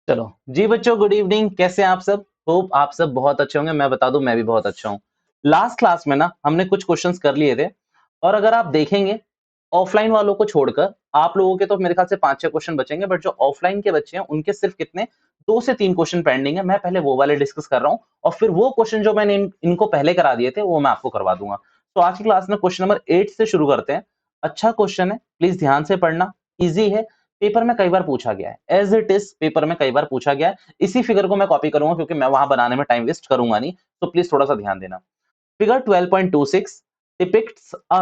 चलो जी बच्चों, good evening. कैसे हैं आप सब? होप आप सब बहुत अच्छे होंगे। मैं बता दूं, मैं भी बहुत अच्छा हूँ। लास्ट क्लास में ना हमने कुछ क्वेश्चंस कर लिए थे, और अगर आप देखेंगे ऑफलाइन वालों को छोड़कर आप लोगों के तो मेरे ख्याल से 5-6 क्वेश्चन बचेंगे, बट जो ऑफलाइन के बच्चे हैं उनके सिर्फ कितने 2 से 3 क्वेश्चन पेंडिंग है। मैं पहले वो वाले डिस्कस कर रहा हूँ, और फिर वो क्वेश्चन जो मैंने इनको पहले करा दिए थे वो मैं आपको करवा दूंगा। तो आज की क्लास में क्वेश्चन नंबर 8 से शुरू करते हैं। अच्छा क्वेश्चन है, प्लीज ध्यान से पढ़ना। इजी है, पेपर में कई बार पूछा गया है, एज इट इज पेपर में कई बार पूछा गया है। इसी फिगर को मैं कॉपी करूंगा क्योंकि मैं वहां बनाने में टाइम वेस्ट करूंगा नहीं। तो प्लीज थोड़ा सा ध्यान देना। Figure 12.26 depicts a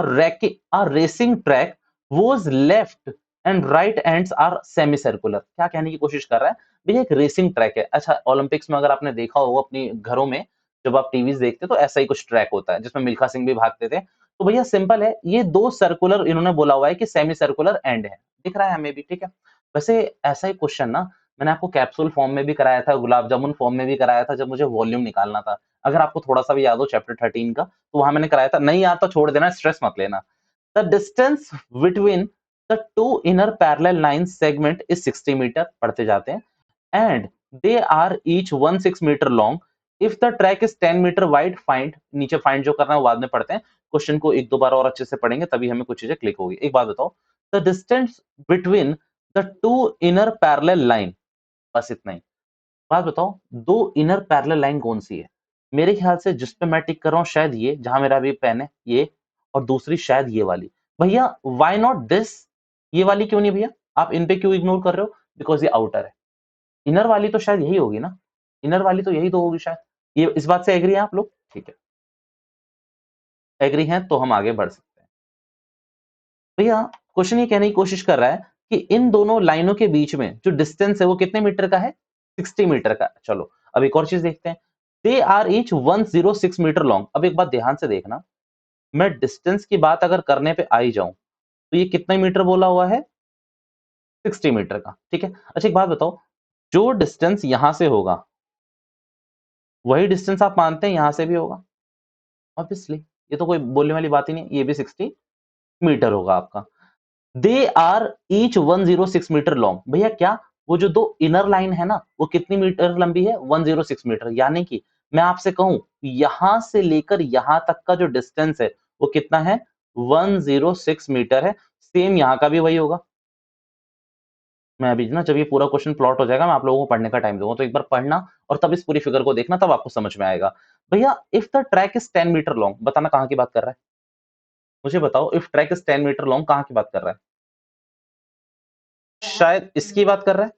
racing track whose left and right ends are semicircular। क्या कहने की कोशिश कर रहा है भैया? एक रेसिंग ट्रैक है। अच्छा, ओलंपिक्स में अगर आपने देखा होगा अपनी घरों में, जब आप टीवी देखते तो ऐसा ही कुछ ट्रैक होता है जिसमें मिल्खा सिंह भी भागते थे। तो भैया सिंपल है, ये दो सर्कुलर इन्होंने बोला हुआ है कि सेमी सर्कुलर एंड है। दिख रहा है हमें भी, ठीक है। वैसे ऐसा ही क्वेश्चन ना मैंने आपको कैप्सूल फॉर्म में भी कराया था, गुलाब जामुन फॉर्म में भी कराया था, जब मुझे वॉल्यूम निकालना था। अगर आपको थोड़ा सा भी याद हो चैप्टर 13 का, तो वहां मैंने कराया था। नहीं याद तो छोड़ देना, स्ट्रेस मत लेना। The distance between the two inner parallel line segment is 60 metre. पढ़ते जाते हैं। And they are each 16 metre long. If the track is 10 metre wide find. नीचे फाइंड जो करना है वो बाद में पढ़ते हैं। क्वेश्चन को एक दो बार और अच्छे से पढ़ेंगे तभी हमें कुछ चीजें क्लिक होगी। एक बात बताओ, the distance between the two inner parallel line, बस इतना ही। बात बताओ, दो इनर पैरेलल लाइन कौन सी है? मेरे ख्याल से जिस पे मैं टिक कर रहा हूं शायद ये, जहां मेरा भी पेन है ये, और दूसरी शायद ये वाली। भैया व्हाई नॉट दिस? ये वाली क्यों नहीं भैया? आप इन पे क्यों इग्नोर कर रहे हो? बिकॉज ये आउटर है। इनर वाली तो शायद यही होगी ना। इनर वाली तो यही तो होगी शायद। ये इस बात से एग्री हैं आप लोग? ठीक है, एग्री हैं तो हम आगे बढ़ सकते हैं। भैया क्वेश्चन ये कहने की कोशिश कर रहा है कि इन दोनों लाइनों के बीच में जो डिस्टेंस है वो कितने मीटर का है? 60 मीटर का। चलो अब एक और चीज देखते हैं। They are each 106 metre long. अब एक बात ध्यान से देखना, मैं डिस्टेंस की बात अगर करने पे आ ही जाऊं तो ये कितने मीटर बोला हुआ है? 60 मीटर का, ठीक है। अच्छा एक बात बताओ, जो डिस्टेंस यहां से होगा वही डिस्टेंस आप मानते हैं यहां से भी होगा? ऑब्वियसली, ये तो कोई बोलने वाली बात ही नहीं, ये भी 60 मीटर होगा आपका। They are each 106 metre long. भैया क्या वो जो दो इनर लाइन है ना वो कितनी मीटर लंबी है? 106 मीटर। यानी कि मैं आपसे कहूं यहां से लेकर यहां तक का जो डिस्टेंस है वो कितना है? 106 मीटर है। सेम यहां का भी वही होगा। मैं अभी ना जब ये पूरा क्वेश्चन प्लॉट हो जाएगा मैं आप लोगों को पढ़ने का टाइम दूंगा, तो एक बार पढ़ना और तब इस पूरी फिगर को देखना, तब आपको समझ में आएगा। भैया if the track is 10 metre long, बताना कहां की बात कर रहा है? मुझे बताओ, if track is 10 metre long कहां की बात कर रहा है? शायद इसकी बात कर रहा है,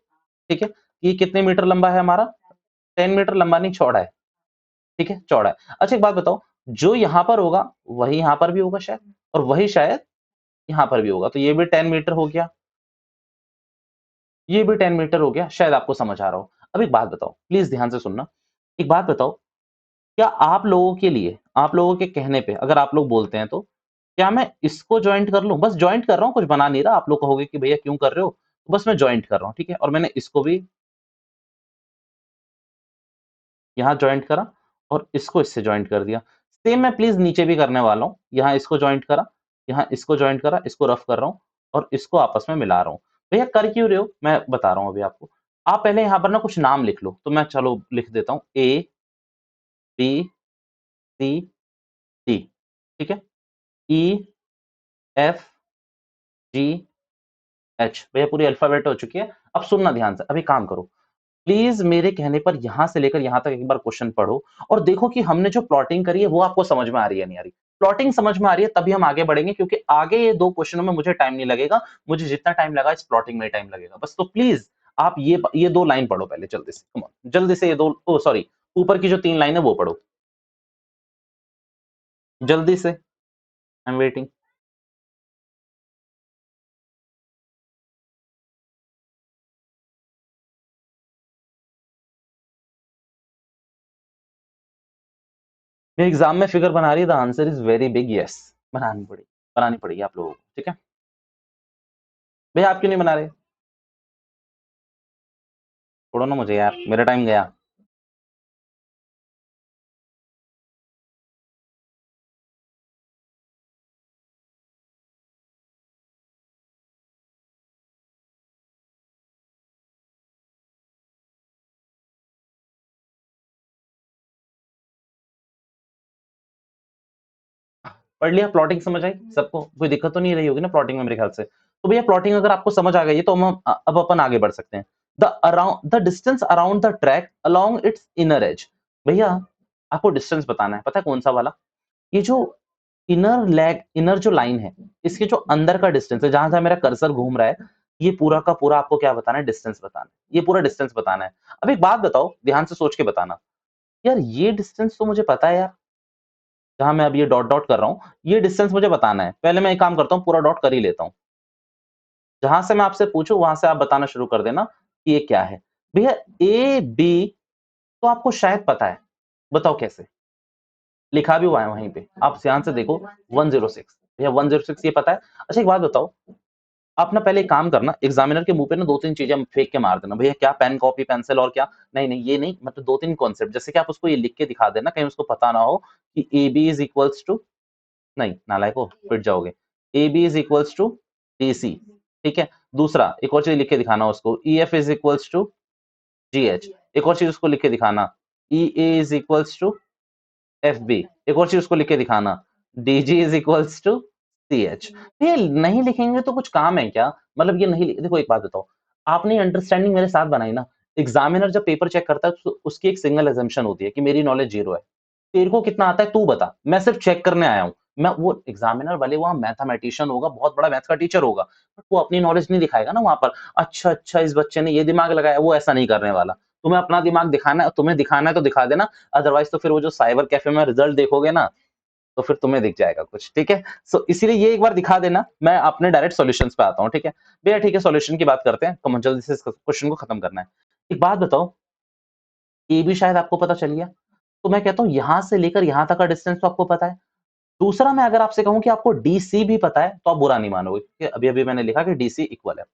ठीक है। ये कितने मीटर लंबा है हमारा? 10 मीटर लंबा नहीं, चौड़ा है, ठीक है, चौड़ा है। अच्छा एक बात बताओ, जो यहां पर होगा वही यहां पर भी होगा शायद, और वही शायद यहां पर भी होगा, तो ये भी 10 मीटर हो गया, ये भी 10 मीटर हो गया। शायद आपको समझ आ रहा हो। अब एक बात बताओ, प्लीज ध्यान से सुनना। एक बात बताओ, क्या आप लोगों के लिए, आप लोगों के कहने पे अगर आप लोग बोलते हैं तो क्या मैं इसको ज्वाइंट कर लूं? बस ज्वाइंट कर रहा हूं, कुछ बना नहीं रहा। आप लोग कहोगे कि भैया क्यों कर रहे हो, तो बस मैं ज्वाइंट कर रहा हूं, ठीक है। और मैंने इसको भी यहाँ जॉइंट करा और इसको इससे जॉइंट कर दिया। सेम मैं प्लीज नीचे भी करने वाला हूँ। यहाँ इसको जॉइंट करा, यहाँ इसको जॉइंट करा, इसको रफ कर रहा हूँ और इसको आपस में मिला रहा हूँ। भैया कर क्यों रहे हो मैं बता रहा हूँ अभी आपको। आप पहले यहाँ पर ना कुछ नाम लिख लो, तो मैं चलो लिख देता हूँ ए बी सी डी, ठीक है। ई एफ जी एच, भैया पूरी अल्फाबेट हो चुकी है। अब सुनना ध्यान से, अभी काम करो प्लीज। मेरे कहने पर यहां से लेकर यहां तक एक बार क्वेश्चन पढ़ो और देखो कि हमने जो प्लॉटिंग करी है वो आपको समझ में आ रही है नहीं आ रही। प्लॉटिंग समझ में आ रही है तभी हम आगे बढ़ेंगे, क्योंकि आगे ये दो क्वेश्चनों में मुझे टाइम नहीं लगेगा। मुझे जितना टाइम लगा इस प्लॉटिंग में टाइम लगेगा बस। तो प्लीज आप ये दो लाइन पढ़ो पहले जल्दी से, कम ऑन जल्दी से। ये दो, ओ सॉरी, ऊपर की जो तीन लाइन है वो पढ़ो जल्दी से। I am waiting. एग्जाम में फिगर बना रही है, the answer is very big yes. बनानी पड़ेगी आप लोगों को, ठीक है। भैया आप क्यों नहीं बना रहे? छोड़ो ना मुझे यार, मेरा टाइम गया। पढ़ लिया, प्लॉटिंग समझ आई सबको, कोई दिक्कत तो नहीं रही होगी ना प्लॉटिंग में मेरे ख्याल से। तो भैया प्लॉटिंग अगर आपको समझ आ गई है तो हम अब अपन आगे बढ़ सकते हैं। The distance around the track along it's inner as. भैया आपको डिस्टेंस बताना है, पता है कौन सा वाला? ये जो इनर जो लाइन है, इसके जो अंदर का डिस्टेंस है, जहां जहां मेरा कर्सर घूम रहा है, ये पूरा का पूरा आपको क्या बताना है? डिस्टेंस बताना है। ये पूरा डिस्टेंस बताना है। अब एक बात बताओ, ध्यान से सोच के बताना। यार ये डिस्टेंस तो मुझे पता है यार, जहां मैं अब ये डॉट डॉट कर रहा हूं, ये डिस्टेंस मुझे बताना है। पहले मैं एक काम करता हूं, पूरा डॉट कर ही लेता हूं। जहां से मैं आपसे पूछूं वहां से आप बताना शुरू कर देना कि ये क्या है। भैया ए बी तो आपको शायद पता है, बताओ कैसे? लिखा भी हुआ है वहीं पे, आप ध्यान से देखो 106। भैया 106 ये पता है। अच्छा एक बात बताओ, आप ना पहले एक काम करना, एग्जामिनर के मुंह पे ना 2-3 चीजें फेंक के मार देना। भैया क्या? पेन, कॉपी, पेंसिल और क्या? नहीं नहीं ये नहीं, मतलब 2-3 कॉन्सेप्ट, जैसे कि आप उसको ये लिख के दिखा देना, कहीं उसको पता ना हो कि A B is equals to, नहीं नालायक हो पिट जाओगे, A B is equals to D C. ठीक है, दूसरा एक और चीज लिख के दिखाना उसको, E F is equals to G H. एक और चीज उसको लिख के दिखाना, E A is equals to F B. एक और चीज उसको लिख के दिखाना, D G is equals to C H. ये नहीं लिखेंगे तो कुछ काम है क्या? मतलब ये नहीं देखो एक बात बताओ, आपने अंडरस्टैंडिंग मेरे साथ बनाई ना। एग्जामिनर जब पेपर चेक करता है तो उसकी एक सिंगल एजम्पशन होती है कि मेरी नॉलेज जीरो है। तेरे को कितना आता है तू बता, मैं सिर्फ चेक करने आया हूँ। मैं वो एग्जामिनर वाले वहां मैथमेटिशियन होगा, बहुत बड़ा मैथ्स का टीचर होगा, बट वो अपनी नॉलेज नहीं दिखाएगा ना वहां पर। अच्छा अच्छा इस बच्चे ने ये दिमाग लगाया, वो ऐसा नहीं करने वाला। तुम्हें अपना दिमाग दिखाना है, तुम्हें दिखाना है तो दिखा देना, अदरवाइज तो फिर वो जो साइबर कैफे में रिजल्ट देखोगे ना, तो फिर तुम्हें दिख जाएगा कुछ। ठीक है, सो इसीलिए ये एक बार दिखा देना, मैं अपने डायरेक्ट सॉल्यूशंस पे आता हूँ। ठीक है भैया, ठीक है सॉल्यूशन की बात करते हैं, तो जल्दी से इस क्वेश्चन को खत्म करना है। एक बात बताओ, ये भी शायद आपको पता चल गया, तो मैं कहता हूँ यहां से लेकर यहां तक का डिस्टेंस तो आपको पता है। दूसरा मैं अगर आपसे कहूं कि आपको डीसी भी पता है तो आप बुरा नहीं मानोगे, क्योंकि अभी अभी मैंने लिखा कि डीसी इक्वल है।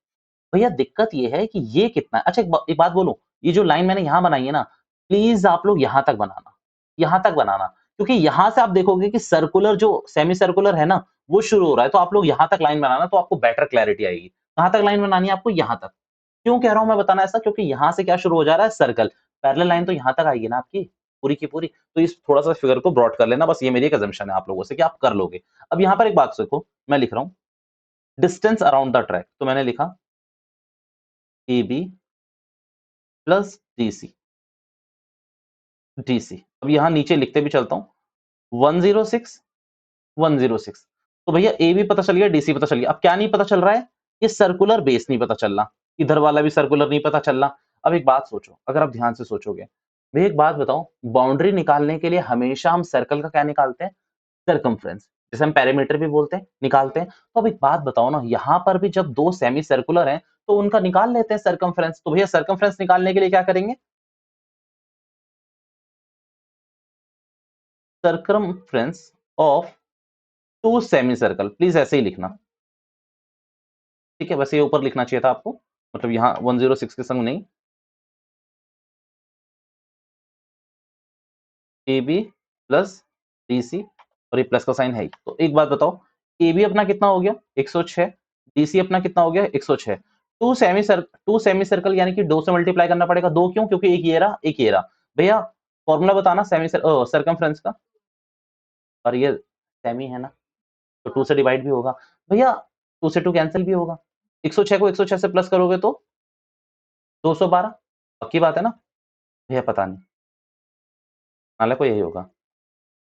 भैया दिक्कत ये है कि ये कितना है। अच्छा एक बात बोलूं, ये जो लाइन मैंने यहां बनाई है ना, प्लीज आप लोग यहां तक बनाना, यहां तक बनाना, क्योंकि यहां से आप देखोगे कि सर्कुलर जो सेमी सर्कुलर है ना, वो शुरू हो रहा है, तो आप लोग यहां तक लाइन बनाना, तो आपको बेटर क्लैरिटी आएगी। कहां तक लाइन बनानी है आपको? यहां तक। क्यों कह रहा हूं मैं बताना ऐसा? क्योंकि यहां से क्या शुरू हो जा रहा है? सर्कल। पैरेलल लाइन तो यहां तक आएगी ना आपकी, पूरी की पूरी। तो इस थोड़ा सा फिगर को ब्रॉड कर लेना, बस ये मेरी एक अजम्पशन है आप लोगों से कि आप कर लोगे। अब यहां पर एक बात देखो, मैं लिख रहा हूं डिस्टेंस अराउंड द ट्रैक, तो मैंने लिखा A B plus D C, D C. अब यहां नीचे लिखते भी चलता हूं 106 106। तो भैया ए भी पता चल गया, डीसी पता चल गया। अब क्या नहीं पता चल रहा है? ये सर्कुलर बेस नहीं पता चल रहा, इधर वाला भी सर्कुलर नहीं पता चल रहा। अब एक बात सोचो, अगर आप ध्यान से सोचोगे, भैया एक बात बताओ, बाउंड्री निकालने के लिए हमेशा हम सर्कल का क्या निकालते हैं? सर्कमफ्रेंस, जिसे हम पेरीमीटर भी बोलते हैं, निकालते हैं। तो अब एक बात बताओ ना, यहां पर भी जब दो सेमी सर्कुलर हैं तो उनका निकाल लेते हैं सर्कमफ्रेंस। तो भैया सर्कमफ्रेंस निकालने के लिए क्या करेंगे? Circumference of two semi circle, please ऐसे ही लिखना। ठीक है, वैसे ये ऊपर लिखना चाहिए था आपको, मतलब यहाँ 106 के संग नहीं, A B plus D C, और ये प्लस का साइन है ही। तो एक बात बताओ, ए बी अपना कितना हो गया? 106। डीसी अपना कितना हो गया? 106। टू सेमी सर्कल यानी कि 2 से मल्टीप्लाई करना पड़ेगा। दो क्यों? क्योंकि एक ये रहा एक ये रहा। भैया फॉर्मूला बताना सेमी सर्कमफ्रेंस का, और ये सेमी है ना, तो 2 से डिवाइड भी होगा। भैया 2 से 2 कैंसिल भी होगा। 106 को 106 से प्लस करोगे तो 212। पक्की बात है ना? भैया पता नहीं, नाले को यही होगा।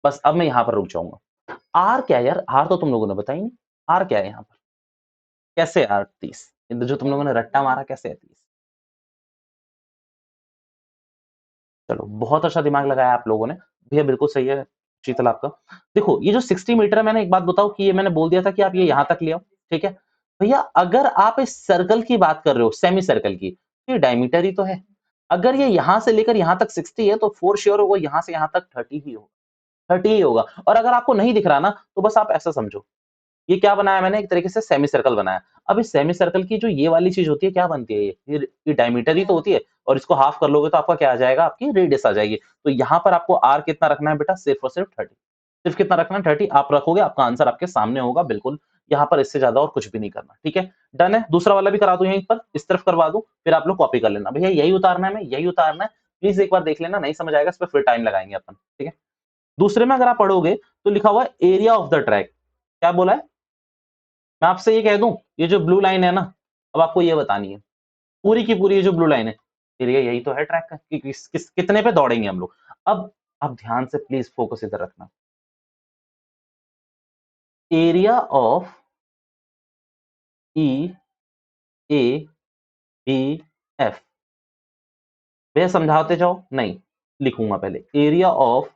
बस अब मैं यहाँ पर रुक जाऊंगा। आर क्या है यार? आर तो तुम लोगों ने बताई नहीं। आर क्या है यहाँ पर? कैसे आर 30? जो तुम लोगों ने रट्टा मारा, कैसे है 30? चलो बहुत अच्छा दिमाग लगाया आप लोगों ने। भैया बिल्कुल सही है शीतल आपका। देखो ये जो 60 मीटर है, मैंने एक बात बताओ कि ये मैंने बोल दिया था कि आप ये यहाँ तक ले आओ। ठीक है भैया, अगर आप इस सर्कल की बात कर रहे हो, सेमी सर्कल की, तो ये डायमीटर ही तो है। अगर ये यहाँ से लेकर यहाँ तक 60 है, तो फोर श्योर होगा यहाँ से यहाँ तक 30 ही होगा, 30 ही होगा। और अगर आपको नहीं दिख रहा ना, तो बस आप ऐसा समझो, ये क्या बनाया मैंने? एक तरीके से सेमी सर्कल बनाया। अब इस सेमी सर्कल की जो ये वाली चीज होती है, क्या बनती है? ये डायमीटर ही तो होती है, और इसको हाफ कर लोगे तो आपका क्या आ जाएगा? आपकी रेडियस आ जाएगी। तो यहाँ पर आपको आर कितना रखना है बेटा? सिर्फ और सिर्फ 30। सिर्फ कितना रखना है? 30 आप रखोगे, आपका आंसर आपके सामने होगा बिल्कुल। यहाँ पर इससे ज्यादा और कुछ भी नहीं करना। ठीक है, डन है। दूसरा वाला भी करा दूं यहीं पर, इस तरफ करवा दूं, फिर आप लोग कॉपी कर लेना। भैया यही उतारना है, मैं यही उतारना है। प्लीज एक बार देख लेना, नहीं समझ आएगा इस पर फिर टाइम लगाएंगे अपन। ठीक है, दूसरे में अगर आप पढ़ोगे तो लिखा हुआ है एरिया ऑफ द ट्रैक। क्या बोला है? मैं आपसे ये कह दूं, ये जो ब्लू लाइन है ना, अब आपको ये बतानी है पूरी की पूरी, ये जो ब्लू लाइन है, एरिया यही तो है ट्रैक का कि कितने पे दौड़ेंगे हम लोग। अब आप ध्यान से प्लीज फोकस इधर रखना। Area of E A B F, भैया समझाते जाओ, नहीं लिखूंगा पहले, area of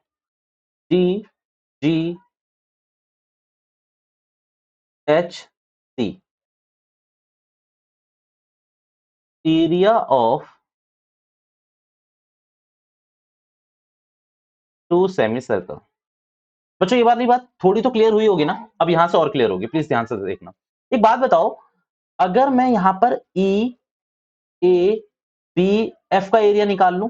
D G H C, area of two semi circle. बच्चों ये बात थोड़ी तो क्लियर हुई होगी ना, अब यहां से और क्लियर होगी, प्लीज ध्यान से देखना। एक बात बताओ, अगर मैं यहां पर ई ए बी एफ का एरिया निकाल लूं,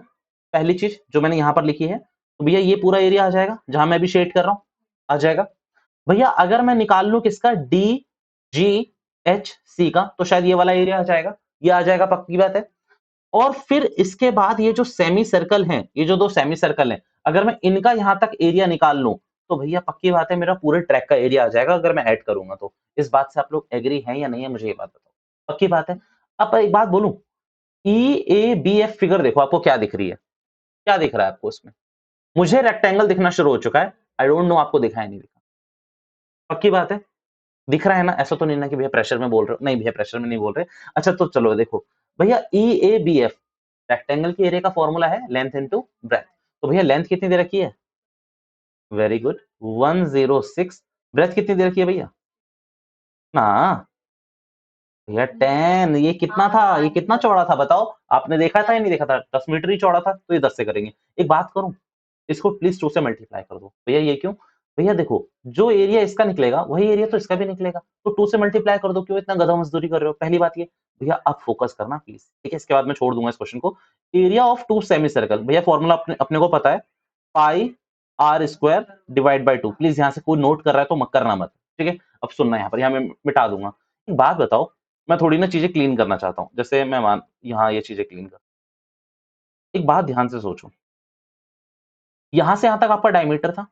पहली चीज जो मैंने यहां पर लिखी है, तो भैया ये पूरा एरिया आ जाएगा जहां मैं भी शेड कर रहा हूं, आ जाएगा। भैया अगर मैं निकाल लूं किसका, डी जी एच सी का, तो शायद ये वाला एरिया आ जाएगा, ये आ जाएगा, पक्की बात है। और फिर इसके बाद ये जो सेमी सर्कल हैं, ये जो दो सेमी सर्कल हैं, अगर मैं इनका यहां तक एरिया निकाल लूं, तो भैया पक्की बात है मेरा पूरे ट्रैक का एरिया आ जाएगा, अगर मैं ऐड करूंगा तो। इस बात से आप लोग एग्री हैं या नहीं है, मुझे ये बात बताओ, पक्की बात है। अब एक बात बोलूं, ई ए बी एफ फिगर देखो आपको क्या दिख रही है, क्या दिख रहा है आपको इसमें? मुझे रेक्टेंगल दिखना शुरू हो चुका है, आई डोंट नो आपको दिखा है नहीं दिखा, पक्की बात है, दिख रहा है ना? ऐसा तो नहीं ना कि भैया प्रेशर में बोल रहे हो, नहीं भैया प्रेशर में नहीं बोल रहे। अच्छा तो चलो देखो, भैया ई ए बी एफ रेक्टेंगल की एरिया का फॉर्मूला है लेंथ इनटू ब्रेथ, तो भैया लेंथ कितनी दे रखी है? Very good, 106। ब्रेथ कितनी दे रखी है भैया? ना भैया 10, ये कितना था, ये कितना चौड़ा था बताओ, आपने देखा था या नहीं देखा था? 10 मीटर ही चौड़ा था, तो ये 10 से करेंगे। एक बात करूं, इसको प्लीज 2 से मल्टीप्लाई कर दो। भैया ये क्यों? भैया देखो, जो एरिया इसका निकलेगा वही एरिया तो इसका भी निकलेगा, तो 2 से मल्टीप्लाई कर दो, क्यों इतना गधा मजदूरी कर रहे हो? पहली बात ये। भैया अब फोकस करना प्लीज, ठीक है, इसके बाद मैं छोड़ दूंगा इस क्वेश्चन को। Area of two semi circle, भैया फॉर्मूला अपने अपने को पता है, pi r square divide by two. Please यहाँ से कोई नोट कर रहा है तो मत करना मत, ठीक है। अब सुनना, यहाँ पर यहाँ मैं मिटा दूंगा। एक बात बताओ, मैं थोड़ी ना चीजें क्लीन करना चाहता हूँ, जैसे मैं मान यहाँ ये चीजें क्लीन कर, एक बात ध्यान से सोचो, यहां से यहां तक आपका डायमीटर था,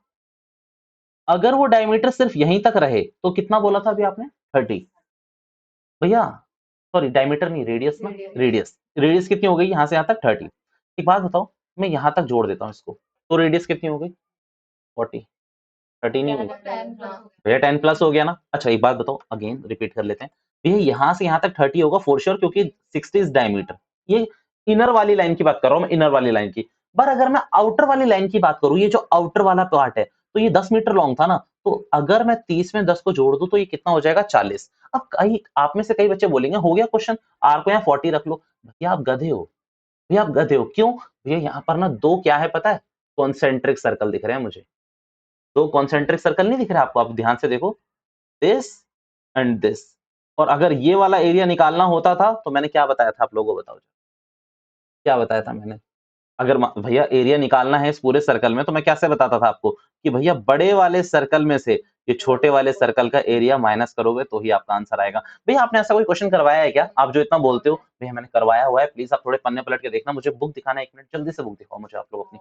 अगर वो डायमीटर सिर्फ यहीं तक रहे तो कितना बोला था अभी आपने? 30। भैया सॉरी, डायमीटर नहीं, रेडियस ना, रेडियस, रेडियस कितनी हो गई यहां से यहां तक? 30। एक बात बताओ, मैं यहां तक जोड़ देता हूँ इसको, तो रेडियस कितनी हो गई? 40। 30 नहीं हुई भैया? 10 प्लस हो गया ना। अच्छा एक बात बताओ, अगेन रिपीट कर लेते हैं, भैया यहां से यहां तक 30 होगा फॉर श्योर, क्योंकि 60 इज डायमीटर। ये इनर वाली लाइन की बात कर रहा हूं मैं, इनर वाली लाइन की। पर अगर मैं आउटर वाली लाइन की बात करूं, ये जो आउटर वाला पार्ट है, तो ये 10 मीटर लॉन्ग था ना, तो अगर मैं 30 में 10 को जोड़ दूं तो ये कितना हो जाएगा? 40। अब कई आप में से कई बच्चे बोलेंगे हो गया क्वेश्चन, आर को यहाँ 40 रख लो। भैया आप गधे हो, भैया आप गधे हो, क्यों? भैया यहाँ पर ना दो क्या है पता है? कॉन्सेंट्रिक सर्कल दिख रहे हैं मुझे, दो कॉन्सेंट्रिक सर्कल नहीं दिख रहा आपको? आप ध्यान से देखो, दिस एंड दिस। और अगर ये वाला एरिया निकालना होता था तो मैंने क्या बताया था आप लोगों को, बताओ क्या बताया था मैंने? अगर भैया एरिया निकालना है इस पूरे सर्कल में, तो मैं कैसे बताता था आपको कि भैया बड़े वाले सर्कल में से ये छोटे वाले सर्कल का एरिया माइनस करोगे तो ही आपका आंसर आएगा। भैया आपने ऐसा कोई क्वेश्चन करवाया है क्या? आप जो इतना बोलते हो भैया मैंने करवाया हुआ है, प्लीज आप थोड़े पन्ने पलट के देखना, मुझे बुक दिखाना है, 1 मिनट जल्दी से बुक दिखाओ मुझे आप लोग अपनी,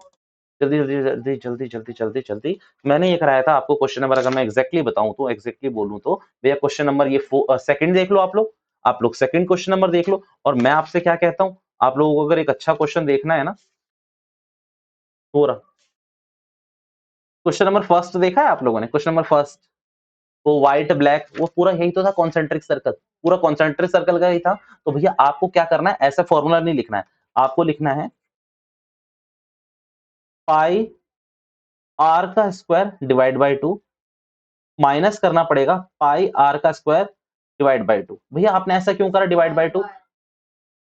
जल्दी जल्दी जल्दी जल्दी जल्दी जल्दी जल्दी। मैंने ये कराया था आपको क्वेश्चन नंबर, अगर मैं एग्जैक्टली बताऊं तो, एग्जैक्टली बोलूं तो भैया क्वेश्चन नंबर ये सेकंड देख लो आप लोग, आप लोग सेकंड क्वेश्चन नंबर देख लो। और मैं आपसे क्या कहता हूं, आप लोगों को अगर एक अच्छा क्वेश्चन देखना है ना, हो रहा, क्वेश्चन नंबर फर्स्ट देखा है आप लोगों ने? क्वेश्चन नंबर फर्स्ट, वो व्हाइट ब्लैक, वो पूरा यही तो था, कॉन्सेंट्रिक सर्कल, पूरा कॉन्सेंट्रिक सर्कल का ही था। तो भैया आपको क्या करना है, ऐसा फॉर्मूला नहीं लिखना है, आपको लिखना है पाई आर का square divide by to, minus करना पड़ेगा पाई आर का स्क्वायर डिवाइड बाई टू। भैया आपने ऐसा क्यों करा डिवाइड बाई टू?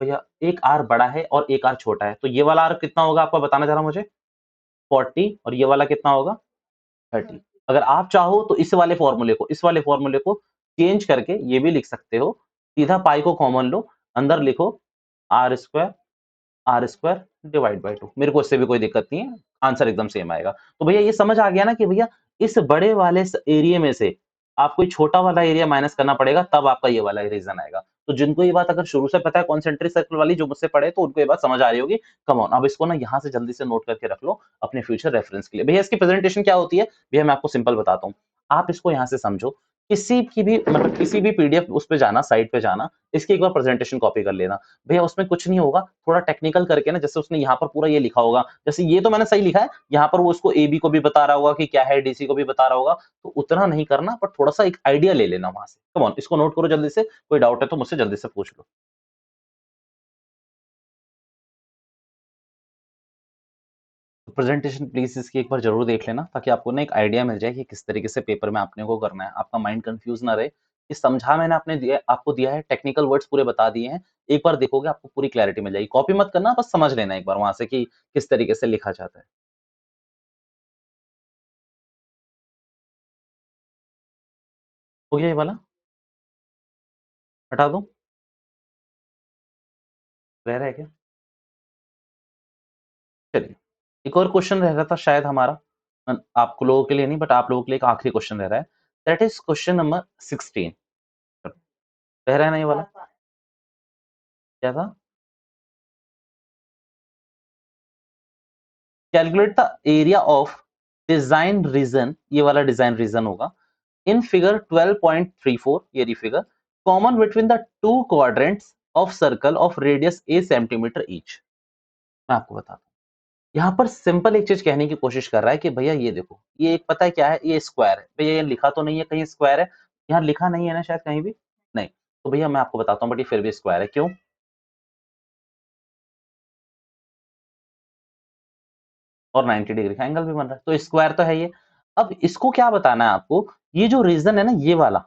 भैया एक आर बड़ा है और एक आर छोटा है, तो ये वाला आर कितना होगा आपको बताना चाह रहा हूं मुझे, 40, और ये वाला कितना होगा? 30। अगर आप चाहो तो इस वाले फॉर्मूले को चेंज करके ये भी लिख सकते हो, सीधा पाई को कॉमन लो, अंदर लिखो r square divide by two, मेरे को इससे भी कोई दिक्कत नहीं है, आंसर एकदम सेम आएगा। तो भैया ये समझ आ गया ना कि भैया इस बड़े वाले एरिया में से आपको ये छोटा वाला एरिया माइनस करना पड़ेगा, तब आपका ये वाला रीजन आएगा। तो जिनको ये बात अगर शुरू से पता है कॉन्सेंट्रिक सर्कल वाली, जो मुझसे पढ़े, तो उनको ये बात समझ आ रही होगी। कम ऑन, अब इसको ना यहाँ से जल्दी से नोट करके रख लो अपने फ्यूचर रेफरेंस के लिए। भैया इसकी प्रेजेंटेशन क्या होती है? भैया मैं आपको सिंपल बताता हूँ, आप इसको यहाँ से समझो किसी की भी मतलब किसी भी पीडीएफ उस पे जाना, साइट पे जाना, इसकी एक बार प्रेजेंटेशन कॉपी कर लेना। भैया उसमें कुछ नहीं होगा, थोड़ा टेक्निकल करके ना, जैसे उसने यहाँ पर पूरा ये लिखा होगा, जैसे ये तो मैंने सही लिखा है, यहाँ पर वो उसको एबी को भी बता रहा होगा कि क्या है, डीसी को भी बता रहा होगा, तो उतना नहीं करना, पर थोड़ा-सा एक आइडिया ले लेना वहाँ से। कम ऑन, इसको नोट करो जल्दी से, कोई डाउट है तो मुझसे जल्दी से पूछ लो। प्रेजेंटेशन प्लीज़ इसकी एक बार ज़रूर देख लेना, ताकि आपको ना एक आइडिया मिल जाए कि किस तरीके से पेपर में आपने को करना है। आपका माइंड कन्फ्यूज़ ना रहे, कि समझा मैंने आपने दिया आपको दिया है, टेक्निकल वर्ड्स पूरे बता दिए हैं। एक बार देखोगे आपको पूरी क्लैरिटी मिल जाएगी। कॉपी मत करना, बस समझ लेना एक बार वहाँ से कि किस तरीके से लिखा जाता है। हो गया ये वाला? हटा दूँ? रह रहा है क्या? चलिए, एक और क्वेश्चन रह रहा था शायद हमारा, आप लोगों के लिए नहीं, बट आप लोगों के लिए एक आखिरी क्वेश्चन रह रहा है। That is question number 16। रह रहा है ना ये वाला? क्या था? Calculate the area of design region, ये वाला डिजाइन रीजन होगा, इन फिगर 12.34, ये रही figure, common between the to quadrants of circle of radius A centimetre each. मैं आपको बताता हूँ, यहाँ पर सिंपल एक चीज कहने की कोशिश कर रहा है कि भैया ये देखो, ये एक पता है क्या है, ये स्क्वायर है भैया, ये लिखा तो नहीं है कहीं स्क्वायर है, यहाँ लिखा नहीं है ना शायद कहीं भी, नहीं, तो भैया मैं आपको बताता हूँ, बट ये फिर भी स्क्वायर है, क्यों? और 90 डिग्री का एंगल भी बन रहा है, तो स्क्वायर तो है ये। अब इसको क्या बताना है आपको, ये जो रीजन है ना, ये वाला,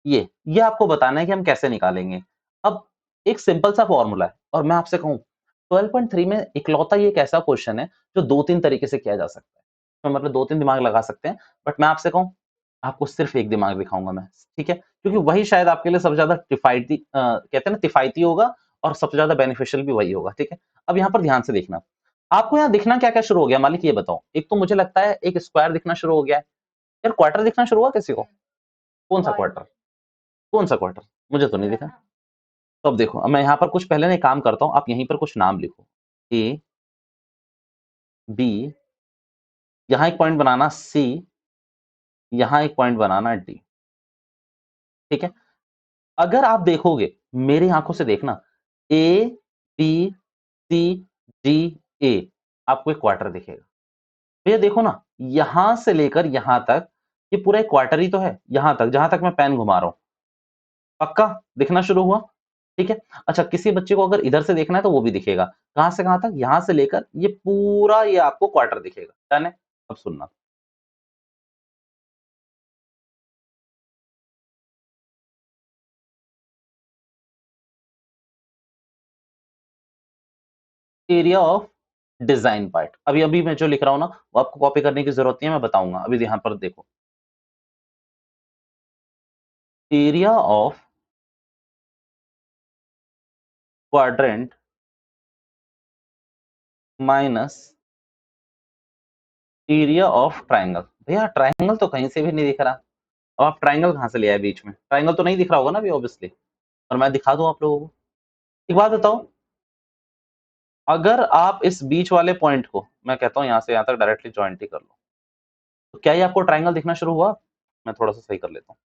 ये आपको बताना है कि हम कैसे निकालेंगे। अब एक सिंपल सा फॉर्मूला है, और मैं आपसे कहूँ 12.3 में इकलौता ये एक ऐसा क्वेश्चन है जो 2-3 तरीके से किया जा सकता है। तो मतलब 2-3 दिमाग लगा सकते हैं, बट मैं आपसे कहूँ, आपको सिर्फ एक दिमाग दिखाऊँगा मैं, ठीक है? क्योंकि वही शायद आपके लिए सबसे ज़्यादा किफ़ायती कहते हैं ना किफ़ायती होगा, और सबसे ज़्यादा बेनिफिशियल भी वही होगा, ठीक है? अब यहाँ पर ध्यान से देखना, आपको यहाँ दिखना क्या-क्या शुरू हो गया मालिक, ये बताओ? एक तो मुझे लगता है एक स्क्वायर दिखना शुरू हो गया है। यार क्वार्टर दिखना शुरू हुआ किसी को? कौन-सा क्वार्टर? कौन-सा क्वार्टर? मुझे तो नहीं दिखा। तो अब देखो, अब मैं यहाँ पर कुछ पहले ना एक काम करता हूँ, आप यहीं पर कुछ नाम लिखो। ए, बी, यहाँ एक पॉइंट बनाना सी, यहाँ एक पॉइंट बनाना डी, ठीक है? अगर आप देखोगे, मेरी आँखों से देखना, ए, बी, सी, डी, ए, आपको एक क्वार्टर दिखेगा। भैया देखो ना, यहाँ से लेकर यहाँ तक, ये पूरा एक क्वार्टर ही तो है, यहाँ तक, जहाँ तक मैं पेन घुमा रहा हूँ। पक्का दिखना शुरू हुआ? ठीक है? अच्छा, किसी बच्चे को अगर इधर से देखना है तो वो भी दिखेगा। कहाँ से कहाँ तक? यहाँ से लेकर ये पूरा ये आपको क्वार्टर दिखेगा। डन है? अब सुनना। Area of design part. अभी-अभी मैं जो लिख रहा हूँ ना, वो आपको कॉपी करने की ज़रूरत नहीं है, मैं बताऊँगा। अभी यहाँ पर देखो। Area of quadrant minus area of triangle. भैया ट्रायंगल तो कहीं से भी नहीं दिख रहा। अब आप ट्रायंगल कहाँ से ले आए बीच में? ट्रायंगल तो नहीं दिख रहा होगा ना अभी ऑब्वियसली, और मैं दिखा दूँ आप लोगों को। एक बात बताओ, अगर आप इस बीच वाले पॉइंट को, मैं कहता हूँ यहाँ से यहाँ तक डायरेक्टली जॉइंट ही कर लो, तो क्या ये आपको ट्रायंगल दिखना शुरू हुआ? मैं थोड़ा-सा सही कर लेता हूँ।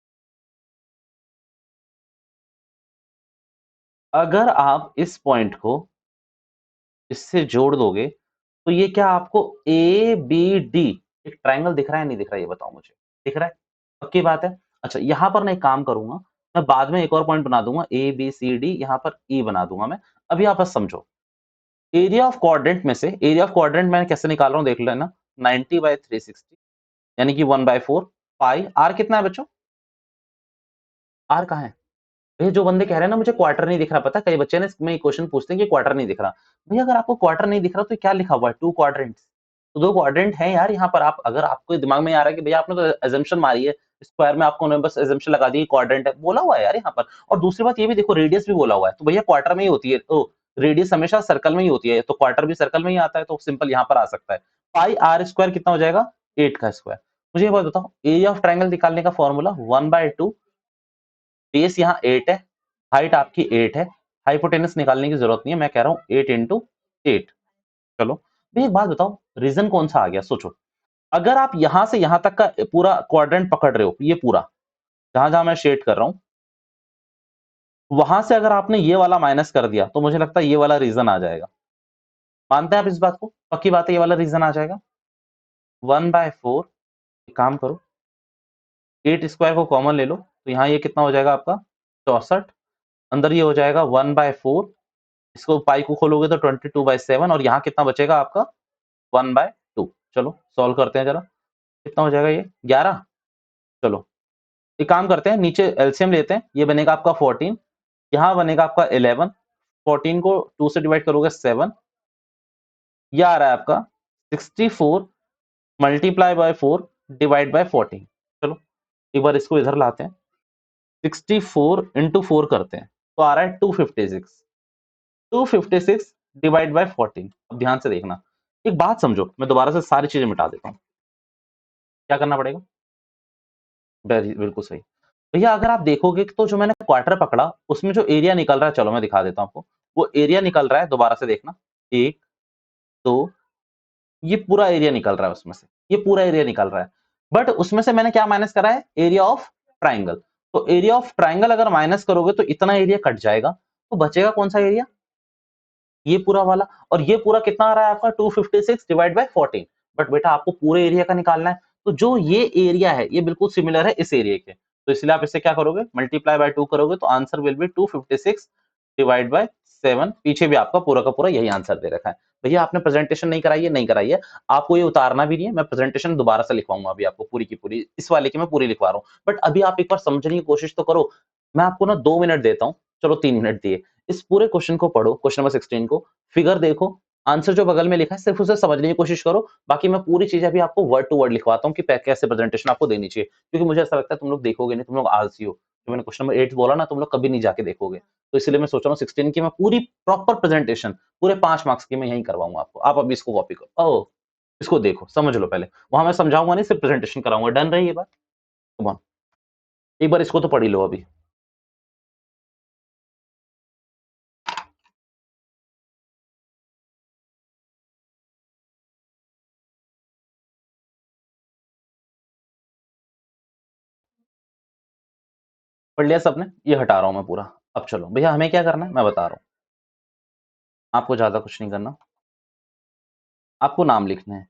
अगर आप इस पॉइंट को इससे जोड़ दोगे, तो ये क्या आपको एबीडी एक ट्रायंगल दिख रहा है, नहीं दिख रहा है, ये बताओ मुझे? दिख रहा है? पक्की बात है? अच्छा, यहाँ पर मैं एक काम करूँगा, मैं बाद में एक और पॉइंट बना दूँगा, ए, बी, सी, डी, यहाँ पर ई बना दूँगा मैं। अभी आप बस समझो। एरिया ऑफ क्वाड्रेंट में से एरिया ऑफ क्वाड्रेंट मैं कैसे निकाल रहा हूँ देख लेना, 90/360, यानी कि 1/4 पाई, आर कितना है बच्चों? आर कहाँ है? भैया जो बंदे कह रहे हैं ना मुझे क्वार्टर नहीं दिख रहा, पता है कई बच्चे ना इसमें क्वेश्चन पूछते हैं कि क्वार्टर नहीं दिख रहा। भैया अगर आपको क्वार्टर नहीं दिख रहा तो क्या लिखा हुआ है? 2 क्वाड्रेंट्स। तो 2 क्वाड्रेंट हैं यार यहाँ पर। आप अगर आपको दिमाग में आ रहा है कि भैया आपने तो अजम्पशन मारी है, स्क्वायर में आपको बस अजम्पशन लगा दी क्वाड्रेंट है, बोला हुआ है यार यहाँ पर। और दूसरी बात ये भी देखो, रेडियस भी बोला हुआ है, तो भैया क्वार्टर में ही होती है, तो रेडियस हमेशा सर्कल में ही होती है, तो क्वार्टर भी सर्कल में ही आता है, तो सिंपल यहाँ पर आ सकता है। पाई आर स्क्वायर कितना हो जाएगा? 8 का स्क्वायर। मुझे ये बात बताओ, एरिया ऑफ ट्रायंगल निकालने का फॉर्मूला 1/2, बेस यहाँ 8 है, हाइट आपकी 8 है, हाइपोटेनस निकालने की जरूरत नहीं है, मैं कह रहा हूँ 8 इंटू 8। चलो भैया एक बात बताओ, रीजन कौन सा आ गया सोचो। अगर आप यहां से यहां तक का पूरा क्वाड्रेंट पकड़ रहे हो, ये पूरा, जहां-जहां मैं शेड कर रहा हूँ, वहां से अगर आपने ये वाला माइनस कर दिया, तो मुझे लगता है ये वाला रीजन आ जाएगा। मानते हैं आप इस बात को? पक्की बात है ये वाला रीजन आ जाएगा? 1/4 एक काम करो, 8 स्क्वायर को कॉमन ले लो, तो यहाँ ये कितना हो जाएगा आपका 64, अंदर ये हो जाएगा 1/4, इसको पाई को खोलोगे तो 22/7 और यहाँ कितना बचेगा आपका 1/2। चलो सॉल्व करते हैं जरा, कितना हो जाएगा ये 11। चलो एक काम करते हैं, नीचे एलसीएम लेते हैं, ये बनेगा आपका 14, यहाँ बनेगा आपका 11, 14 को 2 से डिवाइड करोगे 7, ये आ रहा है आपका 64 मल्टीप्लाई बाय 4 डिवाइड बाय 14। चलो एक बार इसको इधर लाते हैं, 64 इंटू 4 करते हैं, तो आ रहा है 256, 256 डिवाइड बाय 14। अब ध्यान से देखना, एक बात समझो, मैं दोबारा से सारी चीजें मिटा देता हूँ। क्या करना पड़ेगा? बिल्कुल सही भैया। अगर आप देखोगे तो जो मैंने क्वार्टर पकड़ा, उसमें जो एरिया निकल रहा है, चलो मैं दिखा देता हूँ आपको, वो एरिया निकल रहा है, दोबारा से देखना, 1 2, ये पूरा एरिया निकल रहा है उसमें से, ये पूरा एरिया निकल रहा है। बट उसमें से मैंने क्या माइनस करा है? Area of triangle. तो एरिया ऑफ ट्राइंगल अगर माइनस करोगे तो इतना एरिया कट जाएगा, तो बचेगा कौन सा एरिया? ये पूरा वाला। और ये पूरा कितना आ रहा है आपका 256 डिवाइड बाय 14। बट बेटा आपको पूरे एरिया का निकालना है, तो जो ये एरिया है ये बिल्कुल सिमिलर है इस एरिया के, तो इसलिए आप इसे क्या करोगे? मल्टीप्लाई बाय 2 करोगे, तो answer will be 256 divide by 7। पीछे भी आपका पूरा का पूरा यही आंसर दे रखा है। भैया आपने प्रेजेंटेशन नहीं कराई है, नहीं कराई है, आपको ये उतारना भी नहीं है, मैं प्रेजेंटेशन दोबारा से लिखवाऊंगा अभी आपको पूरी की पूरी, इस वाले की मैं पूरी लिखवा रहा हूँ। बट अभी आप एक बार समझने की कोशिश तो करो। मैं आपको ना 2 मिनट देता हूँ, चलो 3 मिनट दिए, इस पूरे क्वेश्चन को पढ़ो, क्वेश्चन नंबर 16 को, फिगर देखो, आंसर जो बगल में लिखा है सिर्फ उसे समझने की कोशिश करो। बाकी मैं पूरी चीजें अभी आपको वर्ड टू वर्ड लिखवाता हूँ कि कैसे प्रेजेंटेशन आपको देनी चाहिए, क्योंकि मुझे ऐसा लगता है तुम लोग देखोगे नहीं, तुम लोग आलसी हो। जो मैंने क्वेश्चन नंबर 8 बोला ना, तुम लोग कभी नहीं जाके देखोगे, तो इसलिए मैं सोच रहा हूँ 16 की मैं पूरी प्रॉपर प्रेजेंटेशन पूरे 5 मार्क्स की मैं यही करवाऊंगा आपको। आप अभी इसको कॉपी करो, ओ इसको देखो, समझ लो पहले, वहां मैं समझाऊंगा नहीं, सिर्फ प्रेजेंटेशन कराऊंगा। डन रही ये बात? कम ऑन, एक बार इसको तो पढ़ ही लो अभी। पढ़ लिया सबने? ये हटा रहा हूं मैं पूरा। अब चलो भैया, हमें क्या करना है मैं बता रहा हूँ, आपको ज्यादा कुछ नहीं करना। आपको नाम लिखना है,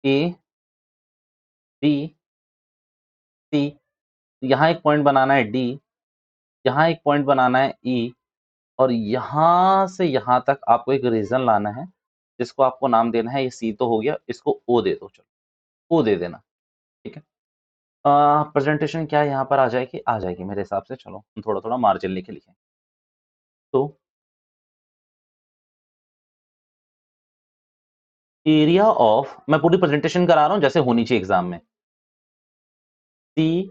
ए बी सी, यहाँ एक पॉइंट बनाना है डी, यहाँ एक पॉइंट बनाना है ई, और यहाँ से यहाँ तक आपको एक रीजन लाना है, जिसको आपको नाम देना है, ये सी तो हो गया, इसको ओ दे दो, चलो ओ दे देना, ठीक है। प्रेजेंटेशन क्या यहाँ पर आ जाएगी? आ जाएगी मेरे हिसाब से। चलो हम थोड़ा थोड़ा मार्जिन लेके लिखें, तो एरिया ऑफ, मैं पूरी प्रेजेंटेशन करा रहा हूँ जैसे होनी चाहिए एग्जाम में, सी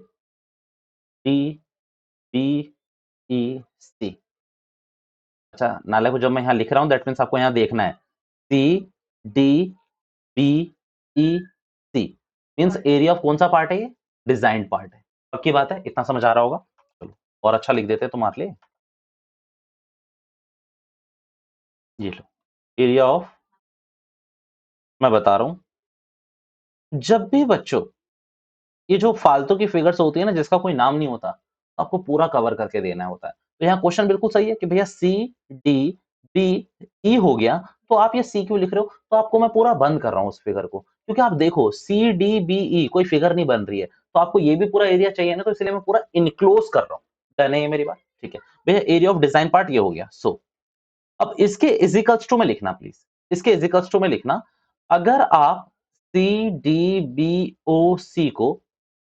डी बी ई सी। अच्छा नाले को जब मैं यहाँ लिख रहा हूँ, दैट मीन्स आपको यहाँ देखना है, C D B E C means area of कौन सा पार्ट है? ये डिजाइन पार्ट है। पक्की बात है, इतना समझ आ रहा होगा। चलो और अच्छा लिख देते हैं तुम्हारे लिए, ये लो एरिया ऑफ, मैं बता रहा हूं, जब भी बच्चों ये जो फालतू की फिगर्स होती है ना, जिसका कोई नाम नहीं होता, आपको पूरा कवर करके देना होता है। तो यहाँ क्वेश्चन बिल्कुल सही है कि भैया सी डी बी ई हो गया, तो आप ये सी क्यों लिख रहे हो? तो आपको मैं पूरा बंद कर रहा हूँ उस फिगर को, क्योंकि आप देखो सी डी बी ई कोई फिगर नहीं बन रही है, तो आपको ये भी पूरा एरिया चाहिए ना, तो इसलिए मैं पूरा इनक्लोज कर रहा हूँ। डन है ये मेरी बात? ठीक है भैया, एरिया ऑफ डिजाइन पार्ट ये हो गया। सो अब इसके इजिकल्स टू में लिखना प्लीज, इसके इजिकल्स टू में लिखना, अगर आप सी डी बी ओ सी को,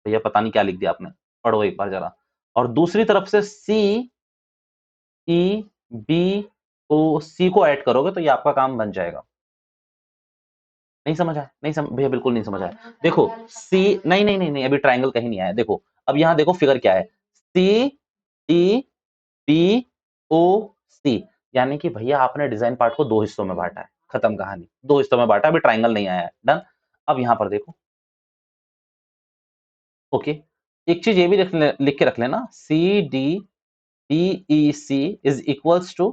भैया पता नहीं क्या लिख दिया आपने, पढ़ो एक बार जरा, और दूसरी तरफ से सी ई बी ओ सी को ऐड करोगे, तो ये आपका काम बन जाएगा। नहीं समझ आया? नहीं समझ भैया, बिल्कुल नहीं समझ आया। देखो सी, नहीं नहीं नहीं नहीं, अभी ट्राइंगल कहीं नहीं आया। देखो अब यहाँ देखो फिगर क्या है, सी डी बी ओ सी, यानी कि भैया आपने डिजाइन पार्ट को 2 हिस्सों में बांटा है, खत्म कहानी, 2 हिस्सों में बांटा, अभी ट्राइंगल नहीं आया है। डन। अब यहाँ पर देखो, ओके, एक चीज ये भी लिख के रख लेना, C D B E C is equals to,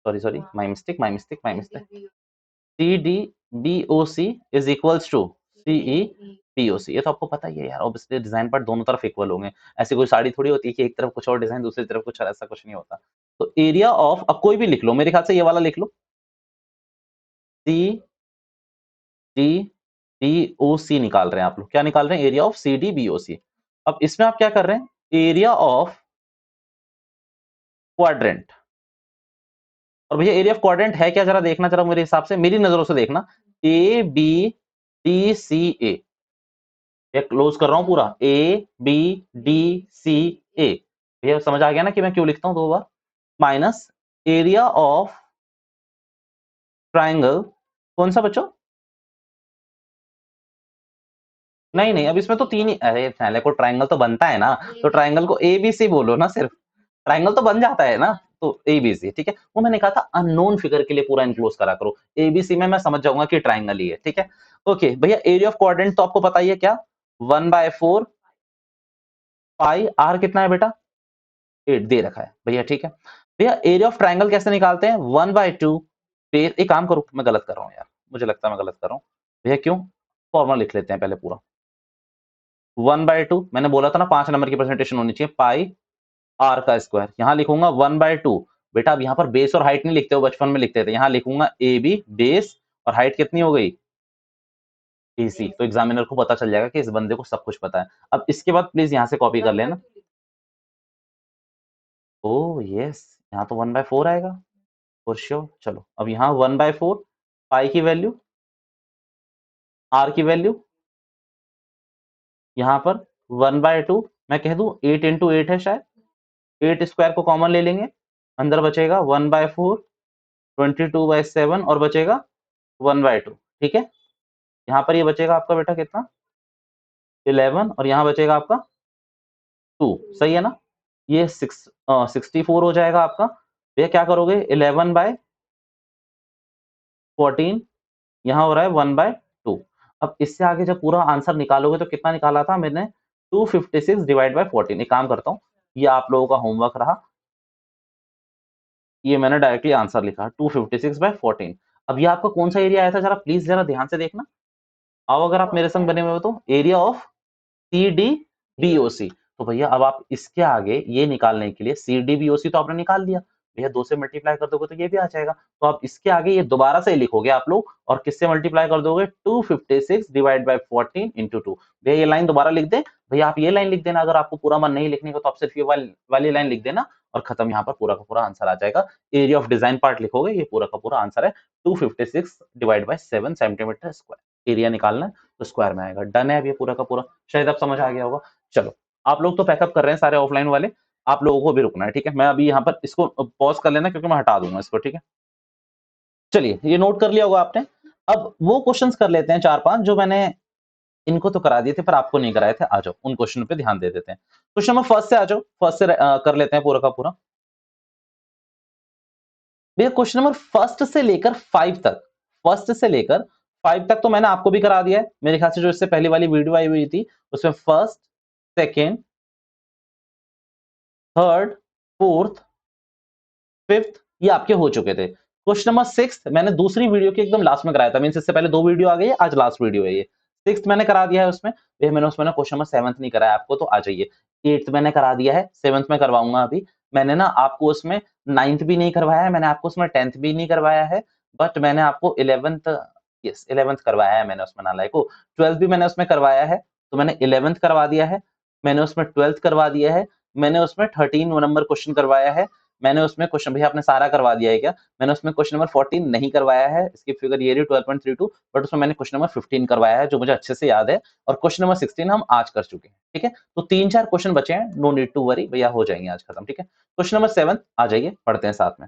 sorry sorry, my mistake my mistake my mistake, C D B O C is equals to C E POC, ये तो आपको पता ही है यार, ऑब्वियसली डिजाइन पार्ट दोनों तरफ इक्वल होंगे। ऐसी कोई साड़ी थोड़ी होती है कि एक तरफ कुछ और डिजाइन दूसरी तरफ कुछ और, ऐसा कुछ नहीं होता। तो एरिया ऑफ, अब कोई भी लिख लो, मेरे ख्याल से ये वाला लिख लो, सी डी डी ओ सी निकाल रहे हैं आप लोग, क्या निकाल रहे हैं, area of C D B O C. अब इसमें आप क्या कर रहे हैं, एरिया ऑफ क्वाड्रेंट। और भैया एरिया ऑफ क्वाड्रेंट है क्या, जरा देखना, जरा मेरे हिसाब से, मेरी नजरों से देखना, A B D C A, close कर रहा हूं पूरा, ए बी डी सी ए। भैया समझ आ गया ना कि मैं क्यों लिखता हूं दो बार, माइनस एरिया ऑफ ट्राइंगल, कौन सा बच्चों, नहीं नहीं, अब इसमें तो तीन ही, अरे पहले को ट्राइंगल तो बनता है ना, तो ट्राइंगल को ए बी सी बोलो ना, सिर्फ ट्राइंगल तो बन जाता है ना, तो ए बी सी, ठीक है। वो मैंने कहा था अननोन फिगर के लिए पूरा इनक्लोज करा करो, ए बी सी में मैं समझ जाऊंगा कि ट्राइंगल ही है, ठीक है। ओके भैया, एरिया ऑफ क्वाड्रेंट तो आपको पता ही है क्या, 1/4 पाई आर, कितना है बेटा, 8 दे रखा है भैया, ठीक है। भैया एरिया ऑफ ट्राइंगल कैसे निकालते हैं, 1/2, फिर एक काम करो, मैं गलत कर रहा हूँ यार, मुझे लगता है मैं गलत कर रहा हूँ भैया, क्यों, फॉर्मूला लिख लेते हैं पहले पूरा, 1/2, मैंने बोला था ना 5 नंबर की प्रेजेंटेशन होनी चाहिए, पाई आर का स्क्वायर, यहां लिखूंगा 1/2। बेटा अब यहाँ पर बेस और हाइट नहीं लिखते हो, बचपन में लिखते थे, यहाँ लिखूंगा ए बी बेस, और हाइट कितनी हो गई, ए सी, तो एग्जामिनर को पता चल जाएगा कि इस बंदे को सब कुछ पता है। अब इसके बाद प्लीज यहाँ से कॉपी कर लेना, ओ यस, यहाँ तो 1/4 आएगा फॉर श्योर। चलो अब यहाँ 1/4, पाई की वैल्यू, आर की वैल्यू, यहाँ पर 1/2, मैं कह दूं 8 × 8 है शायद, 8 स्क्वायर को कॉमन ले लेंगे, अंदर बचेगा 1/4, 22/7 और बचेगा 1/2, ठीक है। यहाँ पर ये बचेगा आपका बेटा कितना, 11, और यहाँ बचेगा आपका 2, सही है ना, ये 64 हो जाएगा आपका। भैया क्या करोगे, 11/14, यहाँ हो रहा है 1/2। अब इससे आगे जब पूरा आंसर निकालोगे तो कितना निकाला था मैंने, 256/14। एक काम करता हूँ, ये आप लोगों का होमवर्क रहा, ये मैंने डायरेक्टली आंसर लिखा 256/14। अब ये आपका कौन सा एरिया आया था, जरा प्लीज जरा ध्यान से देखना, आओ अगर आप मेरे संग बने हुए हो तो, area of C D B O C. तो भैया अब आप इसके आगे ये निकालने के लिए, सी डी बी ओ सी तो आपने निकाल दिया भैया, 2 से मल्टीप्लाई कर दोगे तो ये भी आ जाएगा, तो आप इसके आगे ये दोबारा से लिखोगे आप लोग, और किससे मल्टीप्लाई कर दोगे, 256/14 इंटू 2। भैया ये लाइन दोबारा लिख दे, भैया आप ये लाइन लिख देना, अगर आपको पूरा मन नहीं लिखने का तो आप सिर्फ ये वाली लाइन लिख देना, और खत्म, यहाँ पर पूरा का पूरा आंसर आ जाएगा। एरिया ऑफ डिजाइन पार्ट लिखोगे, ये पूरा का पूरा आंसर है 256/7 सेंटीमीटर स्क्वायर। एरिया निकालना है तो स्क्वायर में आएगा, डन है अब ये पूरा का पूरा, शायद अब समझ आ गया होगा। चलो आप लोग तो पैकअप कर रहे हैं सारे ऑफलाइन वाले, आप लोगों को भी रुकना है, ठीक है। मैं अभी यहाँ पर इसको पॉज कर लेना, क्योंकि मैं हटा दूंगा इसको, ठीक है। चलिए ये नोट कर लिया होगा आपने। अब वो क्वेश्चंस कर लेते हैं 4-5 जो मैंने, इनको तो करा दिए थे पर आपको नहीं कराए थे, आ जाओ उन क्वेश्चन पे ध्यान दे देते हैं। क्वेश्चन नंबर फर्स्ट से आ जाओ, फर्स्ट से कर लेते हैं पूरा का पूरा। भैया क्वेश्चन नंबर फर्स्ट से लेकर 5 तक, फर्स्ट से लेकर 5 तक तो मैंने आपको भी करा दिया है मेरे ख्याल से, जो इससे पहली वाली वीडियो आई हुई थी उसमें first, second, third, fourth, fifth ये आपके हो चुके थे। क्वेश्चन नंबर 6 मैंने दूसरी वीडियो के एकदम लास्ट में कराया था, मींस इससे पहले 2 वीडियो आ गई है, आज लास्ट वीडियो है ये। 6th मैंने करा दिया है उसमें, भैया मैंने उसमें ना क्वेश्चन नंबर 7th नहीं कराया आपको, तो आ जाइए। 8th मैंने करा दिया है, 7th में करवाऊंगा अभी। मैंने ना आपको उसमें 9th भी नहीं करवाया है, मैंने आपको उसमें 10th भी नहीं करवाया है, बट मैंने आपको 11th, यस 11th करवाया है मैंने उसमें, नालायक को। 12th भी मैंने उसमें करवाया है, तो मैंने 11th करवा दिया है, मैंने उसमें 12th करवा दिया है, मैंने उसमें 13 नंबर क्वेश्चन करवाया है, मैंने उसमें क्वेश्चन, भैया आपने सारा करवा दिया है क्या, मैंने उसमें क्वेश्चन नंबर 14 नहीं करवाया है, इसकी फिगर ये रही 12.32, बट उसमें मैंने क्वेश्चन नंबर 15 करवाया है जो मुझे अच्छे से याद है, और क्वेश्चन नंबर 16 हम आज कर चुके हैं, ठीक है। तो 3-4 क्वेश्चन बचे हैं, नो नीड टू वरी भैया, हो जाएंगे आज खत्म, ठीक है। क्वेश्चन नंबर 7 आ जाइए, पढ़ते हैं साथ में।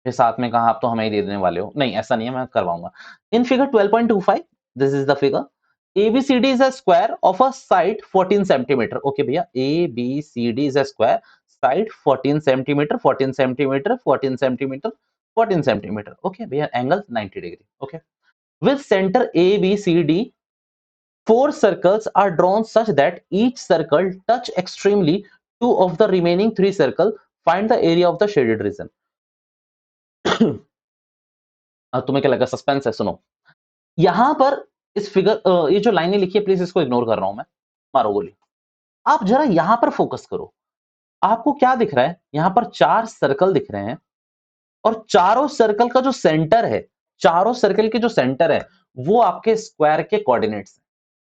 फिर साथ में कहा आप तो हमें ही दे देने वाले हो, नहीं ऐसा नहीं है, मैं करवाऊंगा। In figure 12.25 this is the figure, ABCD is a square of a side 14 centimeter. Okay भैया, ABCD is a square, side 14 centimeter, 14 centimeter, 14 centimeter, 14 centimeter. Okay भैया, angle 90 degree. Okay, with center ABCD, 4 circles are drawn such that each circle touch extremely 2 of the remaining 3 circle. Find the area of the shaded region. तुम्हें क्या लगा, suspense है, सुनो। यहां पर इस figure ये जो लाइनें लिखी है प्लीज इसको इग्नोर कर रहा हूं मैं, मारो गोली। आप जरा यहां पर फोकस करो, आपको क्या दिख रहा है? यहां पर 4 सर्कल दिख रहे हैं और चारों सर्कल का जो सेंटर है, चारों सर्कल के जो सेंटर है, वो आपके स्क्वायर के कोऑर्डिनेट्स,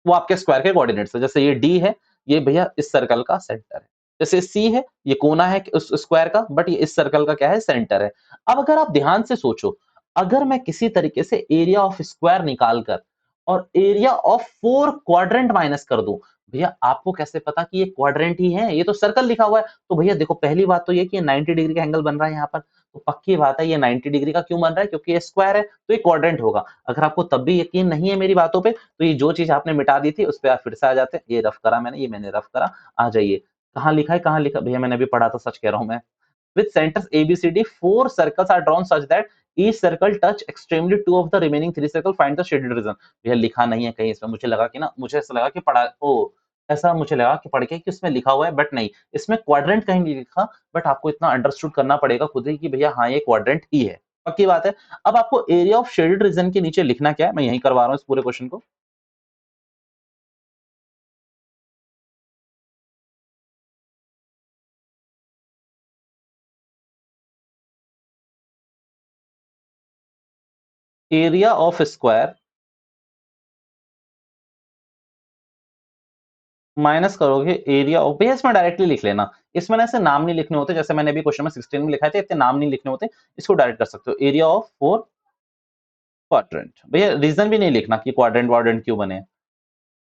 वो आपके स्क्वायर के कोऑर्डिनेट्स है। जैसे ये डी है, ये भैया इस सर्कल का सेंटर है। जैसे सी है, ये कोना है उस स्क्वायर का, बट ये इस सर्कल का क्या है? सेंटर है। अब अगर आप ध्यान से सोचो, अगर मैं किसी तरीके से एरिया ऑफ स्क्वायर निकाल कर और एरिया ऑफ 4 क्वाड्रेंट माइनस कर दूं, भैया आपको कैसे पता कि ये क्वाड्रेंट ही है? ये तो सर्कल लिखा हुआ है। तो भैया देखो, पहली बात तो ये कि ये 90 डिग्री का एंगल बन रहा है यहाँ पर, तो पक्की बात है ये 90 डिग्री का क्यों बन रहा है? क्योंकि ये स्क्वायर है, तो ये क्वाड्रेंट होगा। अगर आपको तब भी यकीन नहीं है मेरी बातों पे, तो ये जो चीज़ आपने मिटा दी थी, उस पे आप फिर से आ जाते हैं। ये रफ करा मैंने, ये मैंने रफ करा, आ जाइए। कहाँ लिखा है, कहाँ लिखा? भैया मैंने अभी पढ़ा था, सच कह रहा हूँ मैं। With centers ABCD, 4 circles are drawn such that each circle touch extremely 2 of the remaining 3 circle. Find the shaded region. भैया लिखा नहीं है कहीं इसमें, मुझे लगा कि ना, मुझे ऐसा लगा कि पढ़ा ऐसा मुझे लगा कि पढ़ के कि उसमें लिखा हुआ है, बट नहीं, इसमें क्वाड्रेंट कहीं नहीं लिखा। बट आपको इतना अंडरस्टूड करना पड़ेगा खुद ही कि भैया हाँ, ये क्वाड्रेंट ही है, पक्की बात है। अब आपको एरिया ऑफ शेडेड रीजन के नीचे लिखना क्या है, मैं यही करवा रहा हूँ इस पूरे क्वेश्चन को। एरिया ऑफ स्क्वायर माइनस करोगे एरिया ऑफ, भैया इसमें डायरेक्टली लिख लेना। इसमें ना ऐसे नाम नहीं लिखने होते, जैसे मैंने अभी क्वेश्चन में 16 में लिखा था, इतने नाम नहीं लिखने होते। इसको डायरेक्ट कर सकते हो, एरिया ऑफ 4 क्वाड्रेंट। भैया रीजन भी नहीं लिखना कि क्वाड्रेंट वाड्रेंट क्यों बने।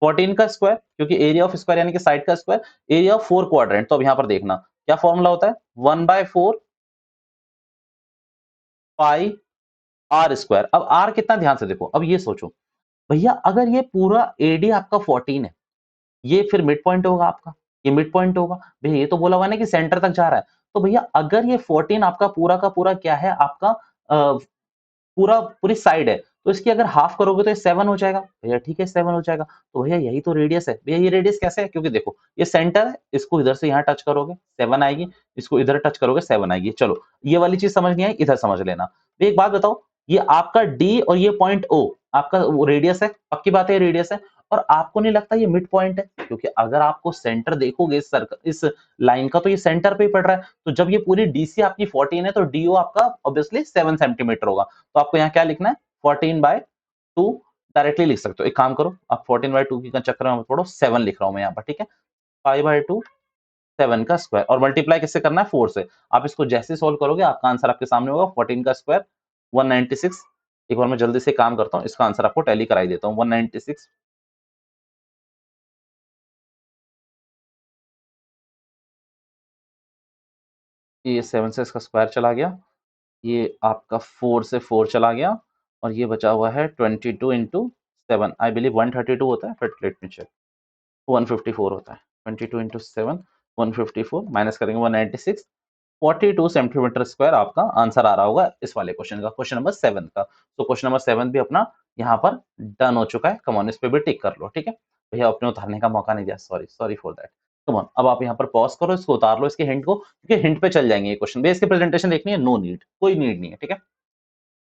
14 का स्क्वायर, क्योंकि एरिया ऑफ स्क्वायर यानी कि साइड का स्क्वायर। एरिया ऑफ 4 क्वाड्रेंट, तो अब यहाँ पर देखना क्या फॉर्मूला होता है, 1/4 पाई आर स्क्वायर। अब आर कितना, ध्यान से देखो, अब ये सोचो भैया, अगर ये पूरा एडी आपका 14 है, ये फिर मिड पॉइंट होगा आपका, ये मिड पॉइंट होगा। भैया ये तो बोला हुआ है ना कि सेंटर तक जा रहा है, तो भैया अगर ये 14 आपका पूरा का पूरा क्या है आपका, पूरा पूरी साइड है, तो इसकी अगर हाफ करोगे तो ये 7 हो जाएगा। भैया ठीक है, 7 हो जाएगा। तो भैया यही तो रेडियस है। भैया ये रेडियस कैसे है? क्योंकि देखो ये सेंटर है, इसको इधर से यहाँ टच करोगे 7 आएगी, इसको इधर टच करोगे 7 आएगी। चलो ये वाली चीज समझ नहीं आई, इधर समझ लेना। भैया एक बात बताओ, ये आपका डी और ये पॉइंट ओ आपका रेडियस है, पक्की बात है रेडियस है। और आपको नहीं लगता ये मिड पॉइंट है? क्योंकि अगर आपको सेंटर देखोगे इस सर्कल, इस लाइन का, तो ये सेंटर पे ही पड़ रहा है। तो जब ये पूरी डीसी आपकी 14 है, तो डीओ आपका ऑब्वियसली 7 सेंटीमीटर होगा। तो आपको यहाँ क्या लिखना है, 14/2 डायरेक्टली लिख सकते हो। एक काम करो, आप 14/2 की चक्कर में पढ़ो, 7 लिख रहा हूं मैं यहाँ पर, ठीक है। 5/2 7 का स्क्वायर, और मल्टीप्लाई किससे करना है, 4 से। आप इसको जैसे सोल्व करोगे आपका आंसर आपके सामने होगा, 14 का स्क्वायर 196। एक बार मैं जल्दी से काम करता हूँ, इसका आंसर आपको टैली कराई देता हूँ, 196। ये 7 से इसका स्क्वायर चला गया, ये आपका 4 से 4 चला गया, और ये बचा हुआ है 22 इंटू 7। आई बिलीव 132 होता है, बट लेट मी चेक। 154 होता है, 22 इंटू 7 154, माइनस करेंगे 196, 42 सेंटीमीटर स्क्वायर आपका आंसर आ रहा होगा इस वाले क्वेश्चन का, क्वेश्चन नंबर 7 का। तो क्वेश्चन नंबर 7 भी अपना यहाँ पर डन हो चुका है। कम ऑन, इस पे भी टिक कर लो, ठीक है। भैया अपने उतारने का मौका नहीं दिया, sorry sorry for that. Come on, अब आप यहाँ पर पॉज करो, इसको उतार लो, इसके हिंट को, क्योंकि हिंट पे चल जाएंगे ये क्वेश्चन। भैया इसकी प्रेजेंटेशन देखनी है, नो नीड, कोई नीड नहीं है, ठीक है।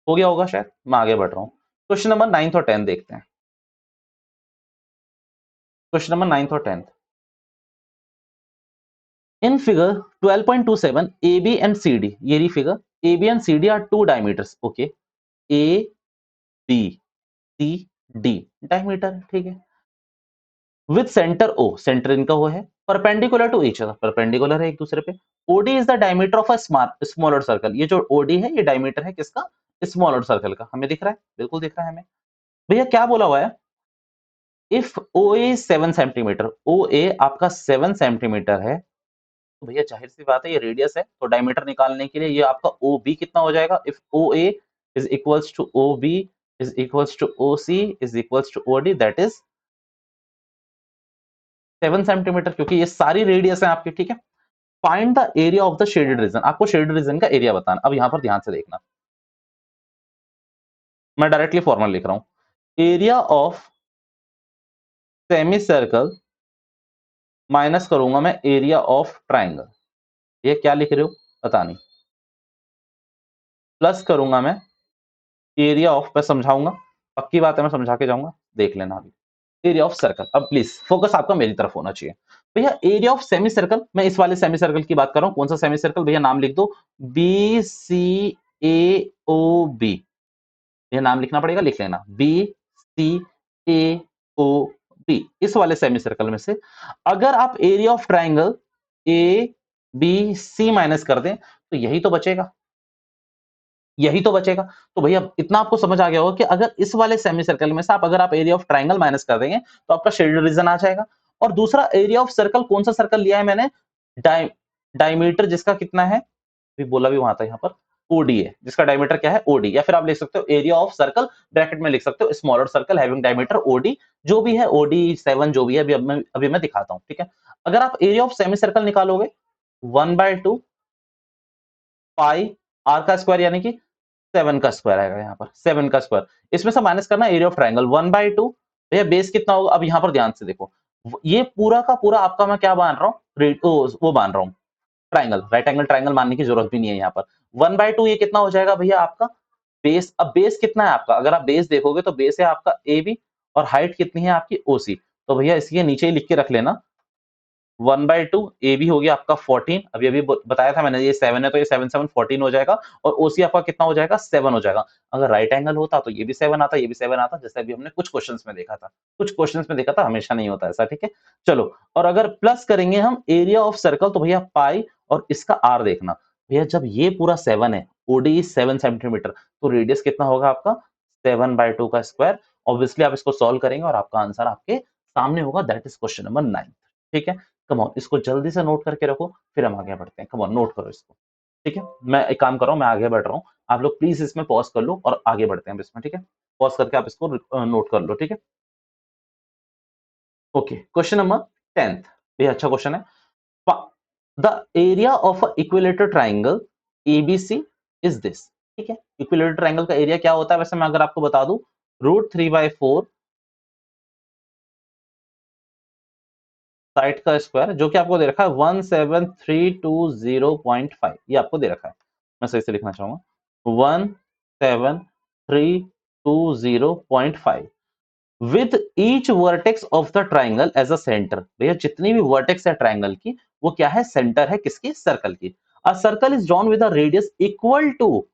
हो गया होगा शायद, मैं आगे बढ़ रहा हूँ। क्वेश्चन नंबर 9 और 10 देखते हैं। क्वेश्चन नंबर 9 और 10। In figure 12.27, AB and CD, ये रही figure, AB and CD are two diameters, okay, A, B, C, D, diameter, ठीक है। With center O, center इनका वो है, perpendicular to each other, perpendicular है एक दूसरे पे। OD is the diameter of a smaller circle, ये जो OD है ये diameter है किसका, smaller circle का। हमें दिख रहा है, बिल्कुल दिख रहा है हमें। भैया क्या बोला हुआ है, if OA is 7 centimetre, OA आपका 7 सेंटीमीटर है, तो भैया जाहिर सी बात है ये रेडियस है, तो डायमीटर निकालने के लिए ये आपका ओ बी कितना हो जाएगा, if O A is equals to O B is equals to O C is equals to O D, that is 7 centimetre, क्योंकि ये सारी रेडियस है आपकी, ठीक है। Find the area of the shaded region, आपको शेडेड रीजन का area बताना। अब यहाँ पर ध्यान से देखना, मैं डायरेक्टली फॉर्मूला लिख रहा हूं, area of semi circle minus करूंगा मैं एरिया ऑफ ट्राइंगल। ये क्या लिख रहे हो पता नहीं, प्लस करूंगा मैं एरिया ऑफ, मैं समझाऊंगा, पक्की बात है मैं समझा के जाऊंगा, देख लेना अभी। एरिया ऑफ सर्कल, अब प्लीज फोकस आपका मेरी तरफ होना चाहिए। भैया एरिया ऑफ सेमी सर्कल, मैं इस वाले सेमी सर्कल की बात कर रहा हूं। कौन सा सेमी सर्कल भैया, नाम लिख दो, बी सी ए ओ बी। ये नाम लिखना पड़ेगा, लिख लेना, बी सी ए ओ बी। इस वाले सेमी सर्कल में से अगर आप area of triangle A B C minus कर दें तो यही तो बचेगा, यही तो बचेगा। तो भैया इतना आपको समझ आ गया होगा कि अगर इस वाले सेमी सर्कल में से अगर आप एरिया ऑफ ट्राइंगल माइनस कर देंगे तो आपका शेडेड रीजन आ जाएगा। और दूसरा एरिया ऑफ सर्कल, कौन सा सर्कल लिया है मैंने, डायमीटर जिसका कितना है, भी बोला भी वहां था, यहाँ पर ओडी है, जिसका डायमीटर क्या है, ओडी। या फिर आप लिख सकते हो एरिया ऑफ सर्कल, ब्रैकेट में लिख सकते हो smaller circle having diameter OD, जो भी है ओडी 7 जो भी है, अभी मैं दिखाता हूं, ठीक है। अगर आप एरिया ऑफ सेमी सर्कल निकालोगे 1/2 पाई आर का स्क्वायर, यानी कि 7 का स्क्वायर आएगा, यहाँ पर 7 का स्क्वायर। इसमें से माइनस करना एरिया ऑफ ट्राइंगल 1/2। भैया बेस कितना होगा, अब यहाँ पर ध्यान से देखो, ये पूरा का पूरा आपका मैं क्या मान रहा हूँ, वो मान रहा हूँ ट्राइंगल, राइट एंगल ट्राइंगल मानने की जरूरत भी नहीं है यहाँ पर। 1/2 ये कितना हो जाएगा भैया आपका बेस। अब बेस कितना है आपका, अगर आप बेस देखोगे तो बेस है आपका ए बी, और हाइट कितनी है आपकी ओ सी। तो भैया इसके नीचे ही लिख के रख लेना 1/2 ए बी हो गया आपका 14। अभी अभी बताया था मैंने, ये 7 है तो ये 7 7 14 हो जाएगा, और ओसी आपका कितना हो जाएगा, 7 हो जाएगा। अगर राइट एंगल होता तो ये भी 7 आता, ये भी 7 आता, जैसे अभी हमने कुछ क्वेश्चंस में देखा था, कुछ क्वेश्चंस में देखा था, हमेशा नहीं होता ऐसा, ठीक है। चलो, और अगर प्लस करेंगे हम एरिया ऑफ सर्कल तो भैया पाई और इसका आर देखना। भैया जब ये पूरा 7 है, ओडी 7 सेंटीमीटर, तो रेडियस कितना होगा आपका 7/2 का स्क्वायर। ऑब्वियसली आप इसको सॉल्व करेंगे और आपका आंसर आपके सामने होगा, दैट इज क्वेश्चन नंबर 9, ठीक है। कम ऑन, इसको जल्दी से नोट करके रखो, फिर हम आगे बढ़ते हैं। कम ऑन, नोट करो इसको, ठीक है। मैं एक काम कर रहा हूँ, मैं आगे बढ़ रहा हूँ, आप लोग प्लीज इसमें पॉज कर लो और आगे बढ़ते हैं इसमें, ठीक है। पॉज करके आप इसको नोट कर लो, ठीक है। ओके, क्वेश्चन नंबर 10, ये अच्छा क्वेश्चन है। The area of a equilateral triangle ABC is this, ठीक है। इक्विलेटरल ट्राइंगल का एरिया क्या होता है, वैसे मैं अगर आपको बता दूं, √3/4 साइड का स्क्वायर, जो कि आपको दे रखा है 17320.5, ये आपको दे रखा है। मैं सही से लिखना चाहूंगा 17320.5 with each vertex of the triangle as a centre. भैया जितनी भी वर्टेक्स है ट्राइंगल की, वो क्या है, सेंटर है किसकी, सर्कल की। A circle is drawn with a radius equal to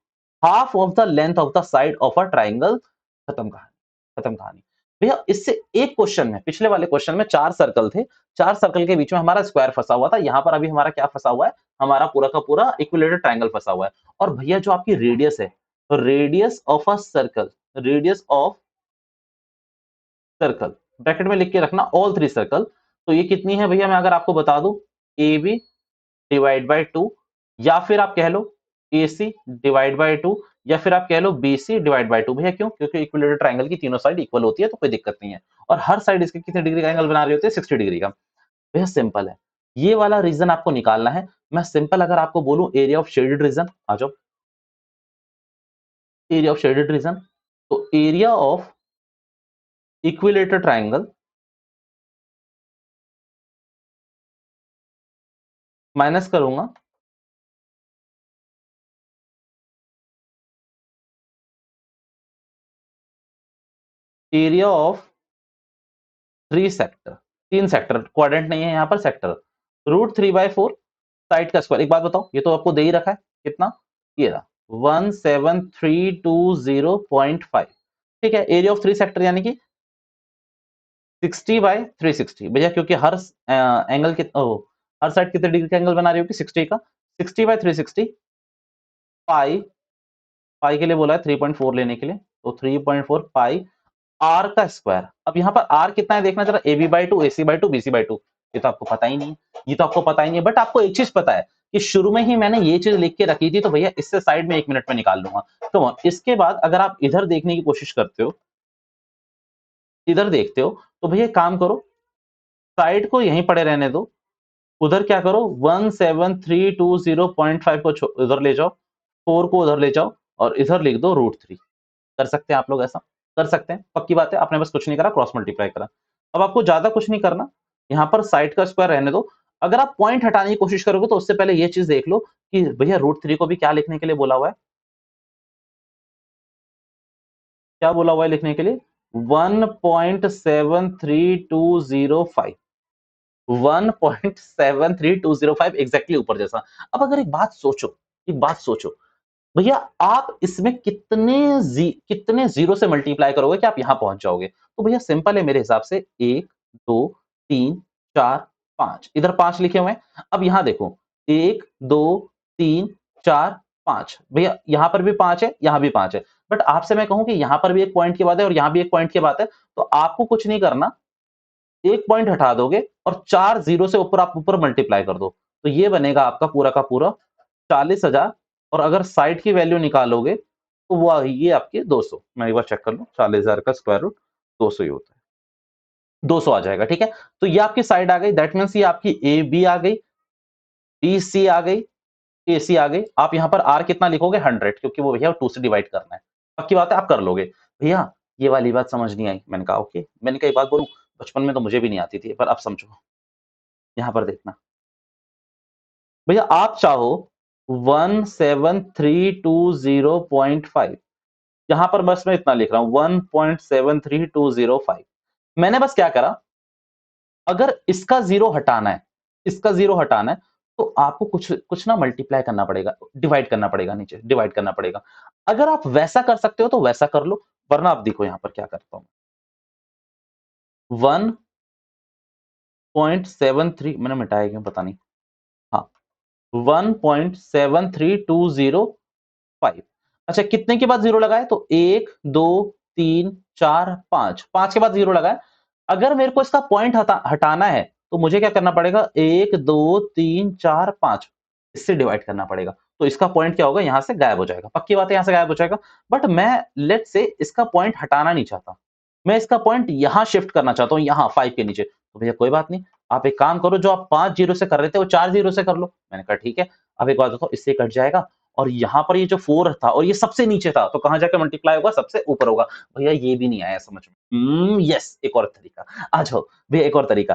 half of the length of the side of a triangle. खत्म कहानी, खत्म कहानी। भैया इससे एक क्वेश्चन में, पिछले वाले क्वेश्चन में 4 सर्कल थे, 4 सर्कल के बीच में हमारा स्क्वायर फंसा हुआ था। यहाँ पर अभी हमारा क्या फंसा हुआ है, हमारा पूरा का पूरा इक्विलेटरल ट्राइंगल फंसा हुआ है। और भैया जो आपकी रेडियस है, radius of a circle, radius of circle, bracket में लिख के रखना ऑल 3 सर्कल। तो ये कितनी है भैया, मैं अगर आपको बता दूं, ए बी डिवाइड बाई 2, या फिर आप कह लो ए सी डिवाइड बाई 2, या फिर आप कह लो बी सी डिवाइड बाई 2। भैया क्यों, क्योंकि इक्विलेटरल ट्राइंगल की तीनों साइड इक्वल होती है, तो कोई दिक्कत नहीं है। और हर साइड इसके कितने डिग्री का एंगल बना रही होती है, 60 डिग्री का। भैया सिंपल है, ये वाला रीजन आपको निकालना है। मैं सिंपल अगर आपको बोलूं एरिया ऑफ शेडेड रीजन, आ जाओ, एरिया ऑफ शेडेड रीजन, तो area of equilateral triangle minus करूंगा area of 3 sector, 3 sector, quadrant नहीं है यहाँ पर, सेक्टर, √3/4 साइड का स्क्वायर। एक बात बताओ, ये तो आपको दे ही रखा है कितना, ये रहा 17320.5, ठीक है। एरिया ऑफ 3 सेक्टर यानी कि 60/360। भैया क्योंकि हर एंगल हर साइड कितने डिग्री का एंगल बना रही होगी, 60 का, 60/360 पाई, पाई के लिए बोला है 3.4 लेने के लिए, तो 3.4 पाई आर का स्क्वायर। अब यहाँ पर आर कितना है देखना जरा, AB/2 AC/2 BC/2। ये तो आपको पता ही नहीं है, ये तो आपको पता ही नहीं है, बट आपको एक चीज पता है कि शुरू में ही मैंने ये चीज लिख के रखी थी, तो भैया इससे साइड में 1 मिनट में निकाल लूंगा। तो इसके बाद अगर आप इधर देखने की कोशिश करते हो, इधर देखते हो, तो भैया काम करो, साइड को यहीं पड़े रहने दो, उधर क्या करो, 17320.5 को उधर ले जाओ, 4 को उधर ले जाओ, और इधर लिख दो √3। कर सकते हैं आप लोग ऐसा, कर सकते हैं, पक्की बात है। आपने बस कुछ नहीं करा, क्रॉस मल्टीप्लाई करा। अब आपको ज्यादा कुछ नहीं करना, यहाँ पर साइड का स्क्वायर रहने दो। अगर आप पॉइंट हटाने की कोशिश करोगे तो उससे पहले ये चीज देख लो कि भैया √3 को भी क्या लिखने के लिए बोला हुआ है, क्या बोला हुआ है लिखने के लिए, 1.73205, 1.73205 एग्जैक्टली ऊपर जैसा। अब अगर एक बात सोचो भैया, आप इसमें कितने जीरो से मल्टीप्लाई करोगे कि आप यहां पहुंच जाओगे? तो भैया सिंपल है मेरे हिसाब से, 1 2 3 4 5, इधर 5 लिखे हुए हैं। अब यहां देखो, 1 2 3 4 5, भैया यहां पर भी 5 है, यहां भी 5 है। बट आपसे मैं कहूं कि यहां पर भी एक पॉइंट की बात है और यहां भी एक पॉइंट की बात है, तो आपको कुछ नहीं करना, एक पॉइंट हटा दोगे और 4 जीरो से ऊपर आप ऊपर मल्टीप्लाई कर दो, तो ये बनेगा आपका पूरा का पूरा 40,000। और अगर साइड की वैल्यू निकालोगे तो वो ये आपके 200, मैं एक बार चेक कर लूं, 40,000 का स्क्वायर रूट 200 ही होता है, 200 आ जाएगा। ठीक है, तो ये आपकी साइड आ गई, दैट मीन्स ये आपकी ए बी आ गई, बी सी आ गई, ए सी आ गई। आप यहां पर आर कितना लिखोगे? 100, क्योंकि वो भैया 2 से डिवाइड करना है। पक्की बात है, आप कर लोगे। भैया ये वाली बात समझ नहीं आई, मैंने कहा ओके, मैंने कहा एक बात बोलूं, बचपन में तो मुझे भी नहीं आती थी, पर अब समझो। यहां पर देखना भैया, आप चाहो 17320.5, यहां पर बस मैं इतना लिख रहा हूं 1.73205। मैंने बस क्या करा, अगर इसका जीरो हटाना है, इसका जीरो हटाना है, तो आपको कुछ कुछ ना मल्टीप्लाई करना पड़ेगा, डिवाइड करना पड़ेगा, नीचे डिवाइड करना पड़ेगा। अगर आप वैसा कर सकते हो तो वैसा कर लो, वरना आप देखो यहां पर क्या करता हूं। 1.73 मैंने मिटाया क्यों पता नहीं, हाँ 1.73205। अच्छा, कितने के बाद जीरो लगाए? तो 1 2 3 4 5, 5 के बाद जीरो लगाए। अगर मेरे को इसका पॉइंट हटाना है तो मुझे क्या करना पड़ेगा? 1 2 3 4 5, इससे डिवाइड करना पड़ेगा। तो इसका पॉइंट क्या होगा? यहां से गायब हो जाएगा। पक्की बात है, यहां से गायब हो जाएगा। बट मैं लेट से इसका पॉइंट हटाना नहीं चाहता, मैं इसका पॉइंट यहां शिफ्ट करना चाहता हूं, यहां 5 के नीचे। तो भैया कोई बात नहीं, आप एक काम करो, जो आप 5 जीरो से कर रहे थे वो 4 जीरो से कर लो। मैंने कहा ठीक है। अब एक बात बताओ, इससे कट जाएगा और यहाँ पर ये जो 4 था और ये सबसे नीचे था, तो कहाँ जाके मल्टीप्लाई होगा? सबसे ऊपर होगा। भैया ये भी नहीं आया समझ में। यस, एक और तरीका, आ जाओ भैया, एक और तरीका।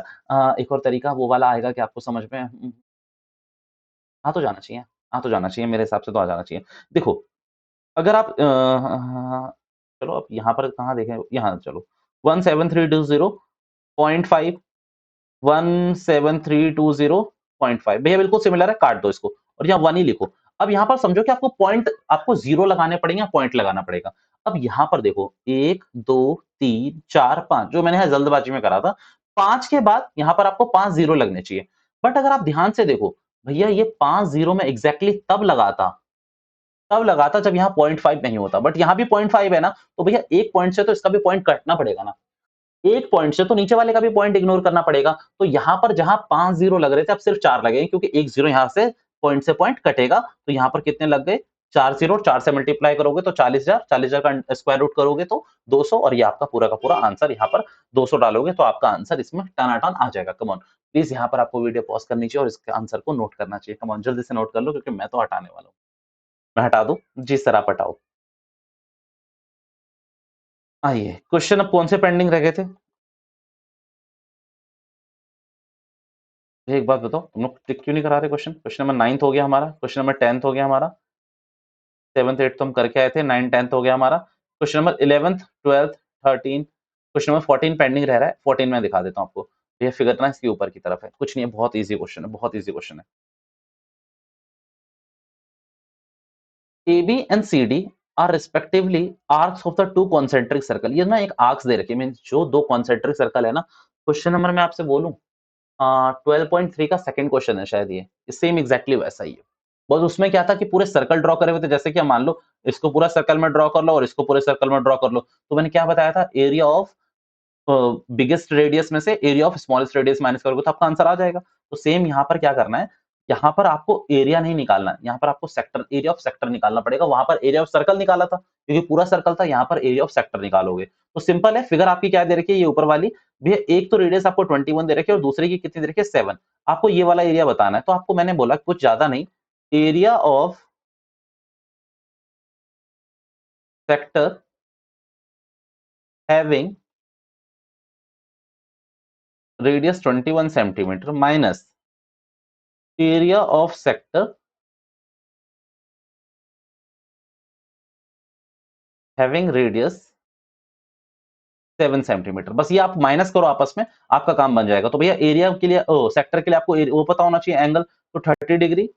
एक और तरीका वो वाला आएगा कि आपको समझ में आ तो जाना चाहिए, आ तो जाना चाहिए, मेरे हिसाब से तो आ जाना चाहिए। देखो, अगर आप चलो अब यहाँ पर कहाँ देखें, यहाँ चलो, 17320.5, 17320.5, भैया बिल्कुल सिमिलर है, काट दो इसको और यहाँ 1 ही लिखो। अब यहाँ पर समझो कि आपको पॉइंट, आपको जीरो लगाने पड़ेंगे, पॉइंट लगाना पड़ेगा। अब यहाँ पर देखो, 1 2 3 4 5, जो मैंने यहाँ जल्दबाजी में करा था, 5 के बाद यहाँ पर आपको 5 जीरो लगने चाहिए। बट अगर आप ध्यान से देखो भैया, ये 5 जीरो में एग्जैक्टली तब लगाता जब यहाँ 0.5 नहीं होता, बट यहाँ भी 0.5 है ना, तो भैया एक पॉइंट से तो इसका भी पॉइंट कटना पड़ेगा ना, एक पॉइंट से तो नीचे वाले का भी पॉइंट इग्नोर करना पड़ेगा। तो यहां पर जहां 5 जीरो लग रहे थे, अब सिर्फ 4 लगेंगे, क्योंकि एक जीरो यहां से पॉइंट कटेगा। तो यहां पर कितने लग गए? 4 जीरो, 4 से मल्टीप्लाई करोगे तो 40,000, 40,000 का स्क्वायर रूट करोगे तो 200, और ये आपका पूरा का पूरा आंसर। यहाँ पर 200 डालोगे तो आपका आंसर इसमें टनाटन आ जाएगा। कमॉन प्लीज, यहाँ पर आपको वीडियो पॉज करनी चाहिए और इसके आंसर को नोट करना चाहिए। कमॉन जल्दी से नोट कर लो, क्योंकि मैं तो हटाने वाला हूँ। मैं हटा दूं? जी सर, आप हटाओ। आइए, क्वेश्चन अब कौन से पेंडिंग रह गए थे? एक बात बताओ, तुम लोग टिक क्यों नहीं करा रहे? क्वेश्चन क्वेश्चन नंबर 9th हो गया हमारा, क्वेश्चन नंबर 10th हो गया हमारा, 7th 8th तो हम करके आए थे, 9 10th हो गया हमारा, question number 11th 12th 13, question number 14 pending रह रहा है। 14 में दिखा देता हूँ आपको। ये फिगर ना इसके ऊपर की तरफ है, कुछ नहीं है, बहुत इजी क्वेश्चन है, बहुत इजी क्वेश्चन है। A B and C D are respectively arcs of the two concentric circle. ये ना एक आर्क्स दे रखी है, मीन जो दो कॉन्सेंट्रिक सर्कल है ना। क्वेश्चन नंबर मैं आपसे बोलूं, 12.3 का सेकंड क्वेश्चन है शायद, ये सेम एग्जैक्टली वैसा ही है। बस उसमें क्या था कि पूरे सर्कल ड्रॉ करे हुए थे, जैसे कि मान लो इसको पूरा सर्कल में ड्रॉ कर लो और इसको पूरे सर्कल में ड्रॉ कर लो। तो मैंने क्या बताया था? एरिया ऑफ बिगेस्ट रेडियस में से area of smallest radius minus करोगे तो आपका आंसर आ जाएगा। तो सेम यहाँ पर क्या करना है, यहाँ पर आपको एरिया नहीं निकालना है, यहाँ पर आपको सेक्टर, एरिया ऑफ सेक्टर निकालना पड़ेगा। वहां पर एरिया ऑफ सर्कल निकाला था, क्योंकि पूरा सर्कल था, यहाँ पर एरिया ऑफ सेक्टर निकालोगे। तो सिंपल है, फिगर आपकी क्या दे रखी है? ये ऊपर वाली भैया, एक तो रेडियस आपको 21 दे रखी है और दूसरे की कितनी दे रखी है? 7। आपको ये वाला एरिया बताना है, तो आपको मैंने बोला कुछ ज्यादा नहीं, area of sector having radius 21 centimetre minus area of sector having radius 7 centimetre. बस ये आप माइनस करो आपस में, आपका काम बन जाएगा। तो भैया एरिया के लिए सेक्टर के लिए आपको वो पता होना चाहिए एंगल, तो 30 डिग्री,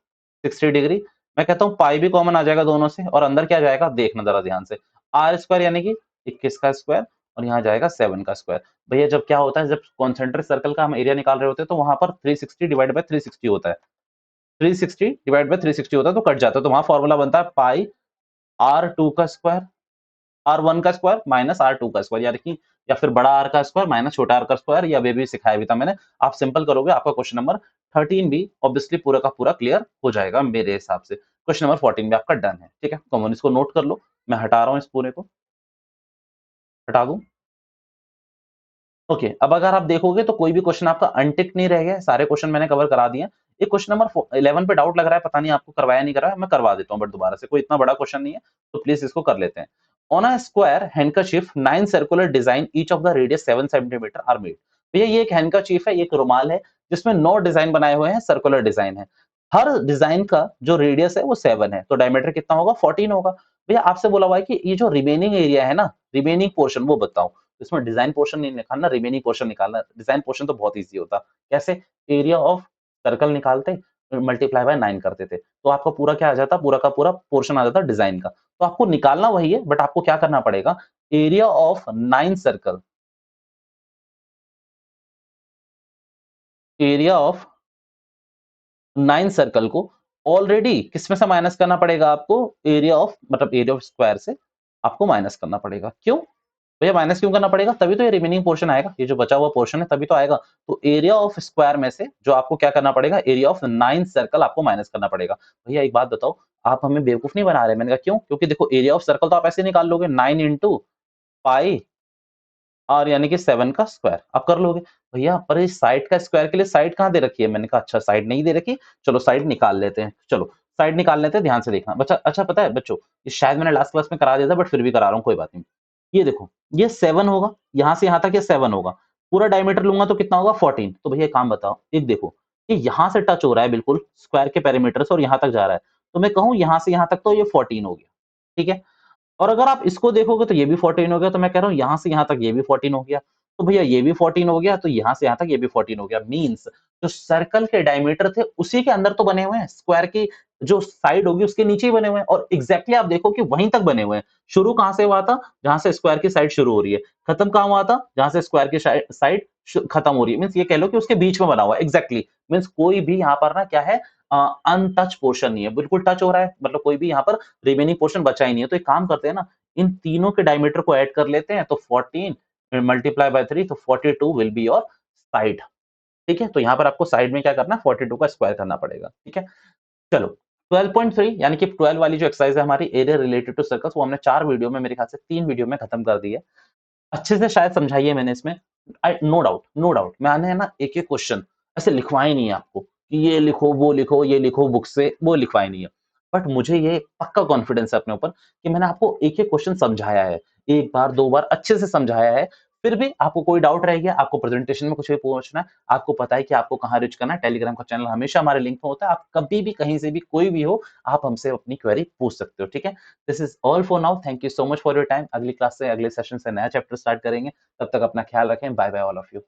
60 डिग्री। मैं कहता हूँ पाई भी कॉमन आ जाएगा दोनों से, और अंदर क्या जाएगा देखना जरा ध्यान से, आर स्क्वायर यानी कि 21 का स्क्वायर, और यहाँ जाएगा 7 का स्क्वायर। भैया जब क्या होता है, जब कॉन्सेंट्रिक सर्कल का हम एरिया निकाल रहे होते हैं तो वहां पर 360 डिवाइड बाय 360 होता है, 360 डिवाइड बाय 360 होता है, तो कट जाता है। तो वहां फॉर्मूला बनता है पाई R2 का स्क्वायर, R1 का स्क्वायर माइनस R2 का स्क्वायर, यानी कि या फिर बड़ा R का स्क्वायर माइनस छोटा R का स्क्वायर, या वे भी सिखाया भी था मैंने। आप सिंपल करोगे, आपका क्वेश्चन नंबर 13 भी ऑब्वियसली पूरा का पूरा क्लियर हो जाएगा मेरे हिसाब से। क्वेश्चन नंबर 14 भी आपका डन है, ठीक है। कॉमन इसको नोट कर लो, मैं हटा रहा हूँ इस पूरे को, हटा दूं। ओके, अब अगर आप देखोगे तो कोई भी क्वेश्चन आपका अनटिक नहीं रह गया, सारे क्वेश्चन मैंने कवर करा दिए। एक क्वेश्चन नंबर 11 पे डाउट लग रहा है, पता नहीं आपको करवाया नहीं करवाया, मैं करवा देता हूँ बट दोबारा से, कोई इतना बड़ा क्वेश्चन नहीं है, तो प्लीज इसको कर लेते हैं। On a square handkerchief 9 circular design each of the radius 7 centimetre are made. भैया ये एक हैंडकरचीफ है, एक रुमाल है, जिसमें 9 डिजाइन बनाए हुए हैं, सर्कुलर डिजाइन है। हर डिजाइन का जो रेडियस है वो 7 है, तो डायमीटर कितना होगा, 14 होगा। भैया आपसे बोला हुआ है कि ये जो रिमेनिंग एरिया है ना, रिमेनिंग पोर्शन वो बताओ। इसमें डिजाइन पोर्शन नहीं निकालना, रिमेनिंग पोर्शन निकालना। डिजाइन पोर्शन तो बहुत ईजी होता, कैसे, एरिया ऑफ सर्कल निकालते, मल्टीप्लाई बाय 9 करते थे, तो आपका पूरा क्या आ जाता, पूरा का पूरा पोर्शन आ जाता डिजाइन का। तो आपको निकालना वही है, बट आपको क्या करना पड़ेगा, area of 9 circle, area of 9 circle को ऑलरेडी किसमें से माइनस करना पड़ेगा आपको, एरिया ऑफ मतलब एरिया ऑफ स्क्वायर से आपको माइनस करना पड़ेगा। क्यों भैया माइनस क्यों करना पड़ेगा, तभी तो ये रिमेनिंग पोर्शन आएगा, ये जो बचा हुआ पोर्शन है तभी तो आएगा। तो एरिया ऑफ स्क्वायर में से जो आपको क्या करना पड़ेगा, एरिया ऑफ 9 सर्कल आपको माइनस करना पड़ेगा। भैया एक बात बताओ, आप हमें बेवकूफ नहीं बना रहे। मैंने कहा क्यों, क्योंकि देखो एरिया ऑफ सर्कल तो आप ऐसे निकाल लोगे, 9 इंटू पाई और यानी कि 7 का स्क्वायर आप कर लोगे। भैया पर इस साइड का स्क्वायर के लिए साइड कहाँ दे रखी है, मैंने कहा अच्छा साइड नहीं दे रखी, चलो साइड निकाल लेते हैं। चलो साइड निकाल लेते हैं, ध्यान से देखना बच्चा। अच्छा पता है बच्चों, ये शायद मैंने लास्ट क्लास में करा दिया था, बट फिर भी करा रहा हूँ, कोई बात नहीं। ये देखो, ये 7 होगा, यहाँ से यहाँ तक ये 7 होगा, पूरा डायमीटर लूंगा तो कितना होगा, 14। तो भैया एक काम बताओ, एक देखो, ये यहाँ से टच हो रहा है बिल्कुल स्क्वायर के पेरीमीटर से, और यहाँ तक जा रहा है, तो मैं कहूँ यहाँ से यहाँ तक तो ये 14 हो गया, ठीक है। और अगर आप इसको देखोगे तो ये भी 14 हो गया, तो मैं कह रहा हूँ यहाँ से यहाँ तक ये भी 14 हो गया। तो भैया ये भी 14 हो गया, तो यहाँ से यहाँ तक ये भी 14 हो गया। मीन्स जो सर्कल के डायमीटर थे उसी के अंदर तो बने हुए हैं, स्क्वायर की जो साइड होगी उसके नीचे ही बने हुए हैं, और एग्जैक्टली आप देखो कि वहीं तक बने हुए हैं। शुरू कहाँ से हुआ था, जहां से स्क्वायर की साइड शुरू हो रही है, खत्म कहाँ हुआ था, जहां से स्क्वायर की साइड खत्म हो रही है। मीन्स ये कह लो कि उसके बीच में बना हुआ है एग्जैक्टली। मीन्स कोई भी यहाँ पर ना क्या है, अनटच पोर्शन नहीं है, बिल्कुल टच हो रहा है, मतलब कोई भी यहाँ पर रिमेनिंग पोर्शन बचा ही नहीं है। तो एक काम करते हैं ना, इन तीनों के डायमीटर को ऐड कर लेते हैं, तो 14 मल्टीप्लाई बाय 3, तो 42 विल बी योर साइड, ठीक है। तो यहाँ पर आपको साइड में क्या करना है, 42 का स्क्वायर करना पड़ेगा, ठीक है। चलो 12.3 यानी कि 12 वाली जो एक्सरसाइज है हमारी, एरिया रिलेटेड टू सर्कल्स, वो हमने 4 वीडियो में, मेरे ख्याल से 3 वीडियो में खत्म कर दी है। अच्छे से शायद समझाई है मैंने इसमें, नो डाउट नो डाउट। मैंने ना एक एक क्वेश्चन ऐसे लिखवाए नहीं है आपको कि ये लिखो वो लिखो ये लिखो बुक से, वो लिखवाए नहीं है। बट मुझे ये पक्का कॉन्फिडेंस है अपने ऊपर कि मैंने आपको एक एक क्वेश्चन समझाया है, एक बार दो बार अच्छे से समझाया है। फिर भी आपको कोई डाउट रह गया, आपको प्रेजेंटेशन में कुछ भी पूछना है, आपको पता है कि आपको कहाँ रीच करना है, टेलीग्राम का चैनल हमेशा हमारे लिंक में होता है। आप कभी भी कहीं से भी कोई भी हो, आप हमसे अपनी क्वेरी पूछ सकते हो, ठीक है। This is all for now, thank you so much for your time. अगली क्लास से, अगले सेशन से नया चैप्टर स्टार्ट करेंगे, तब तक अपना ख्याल रखें। Bye bye all of you,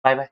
bye bye.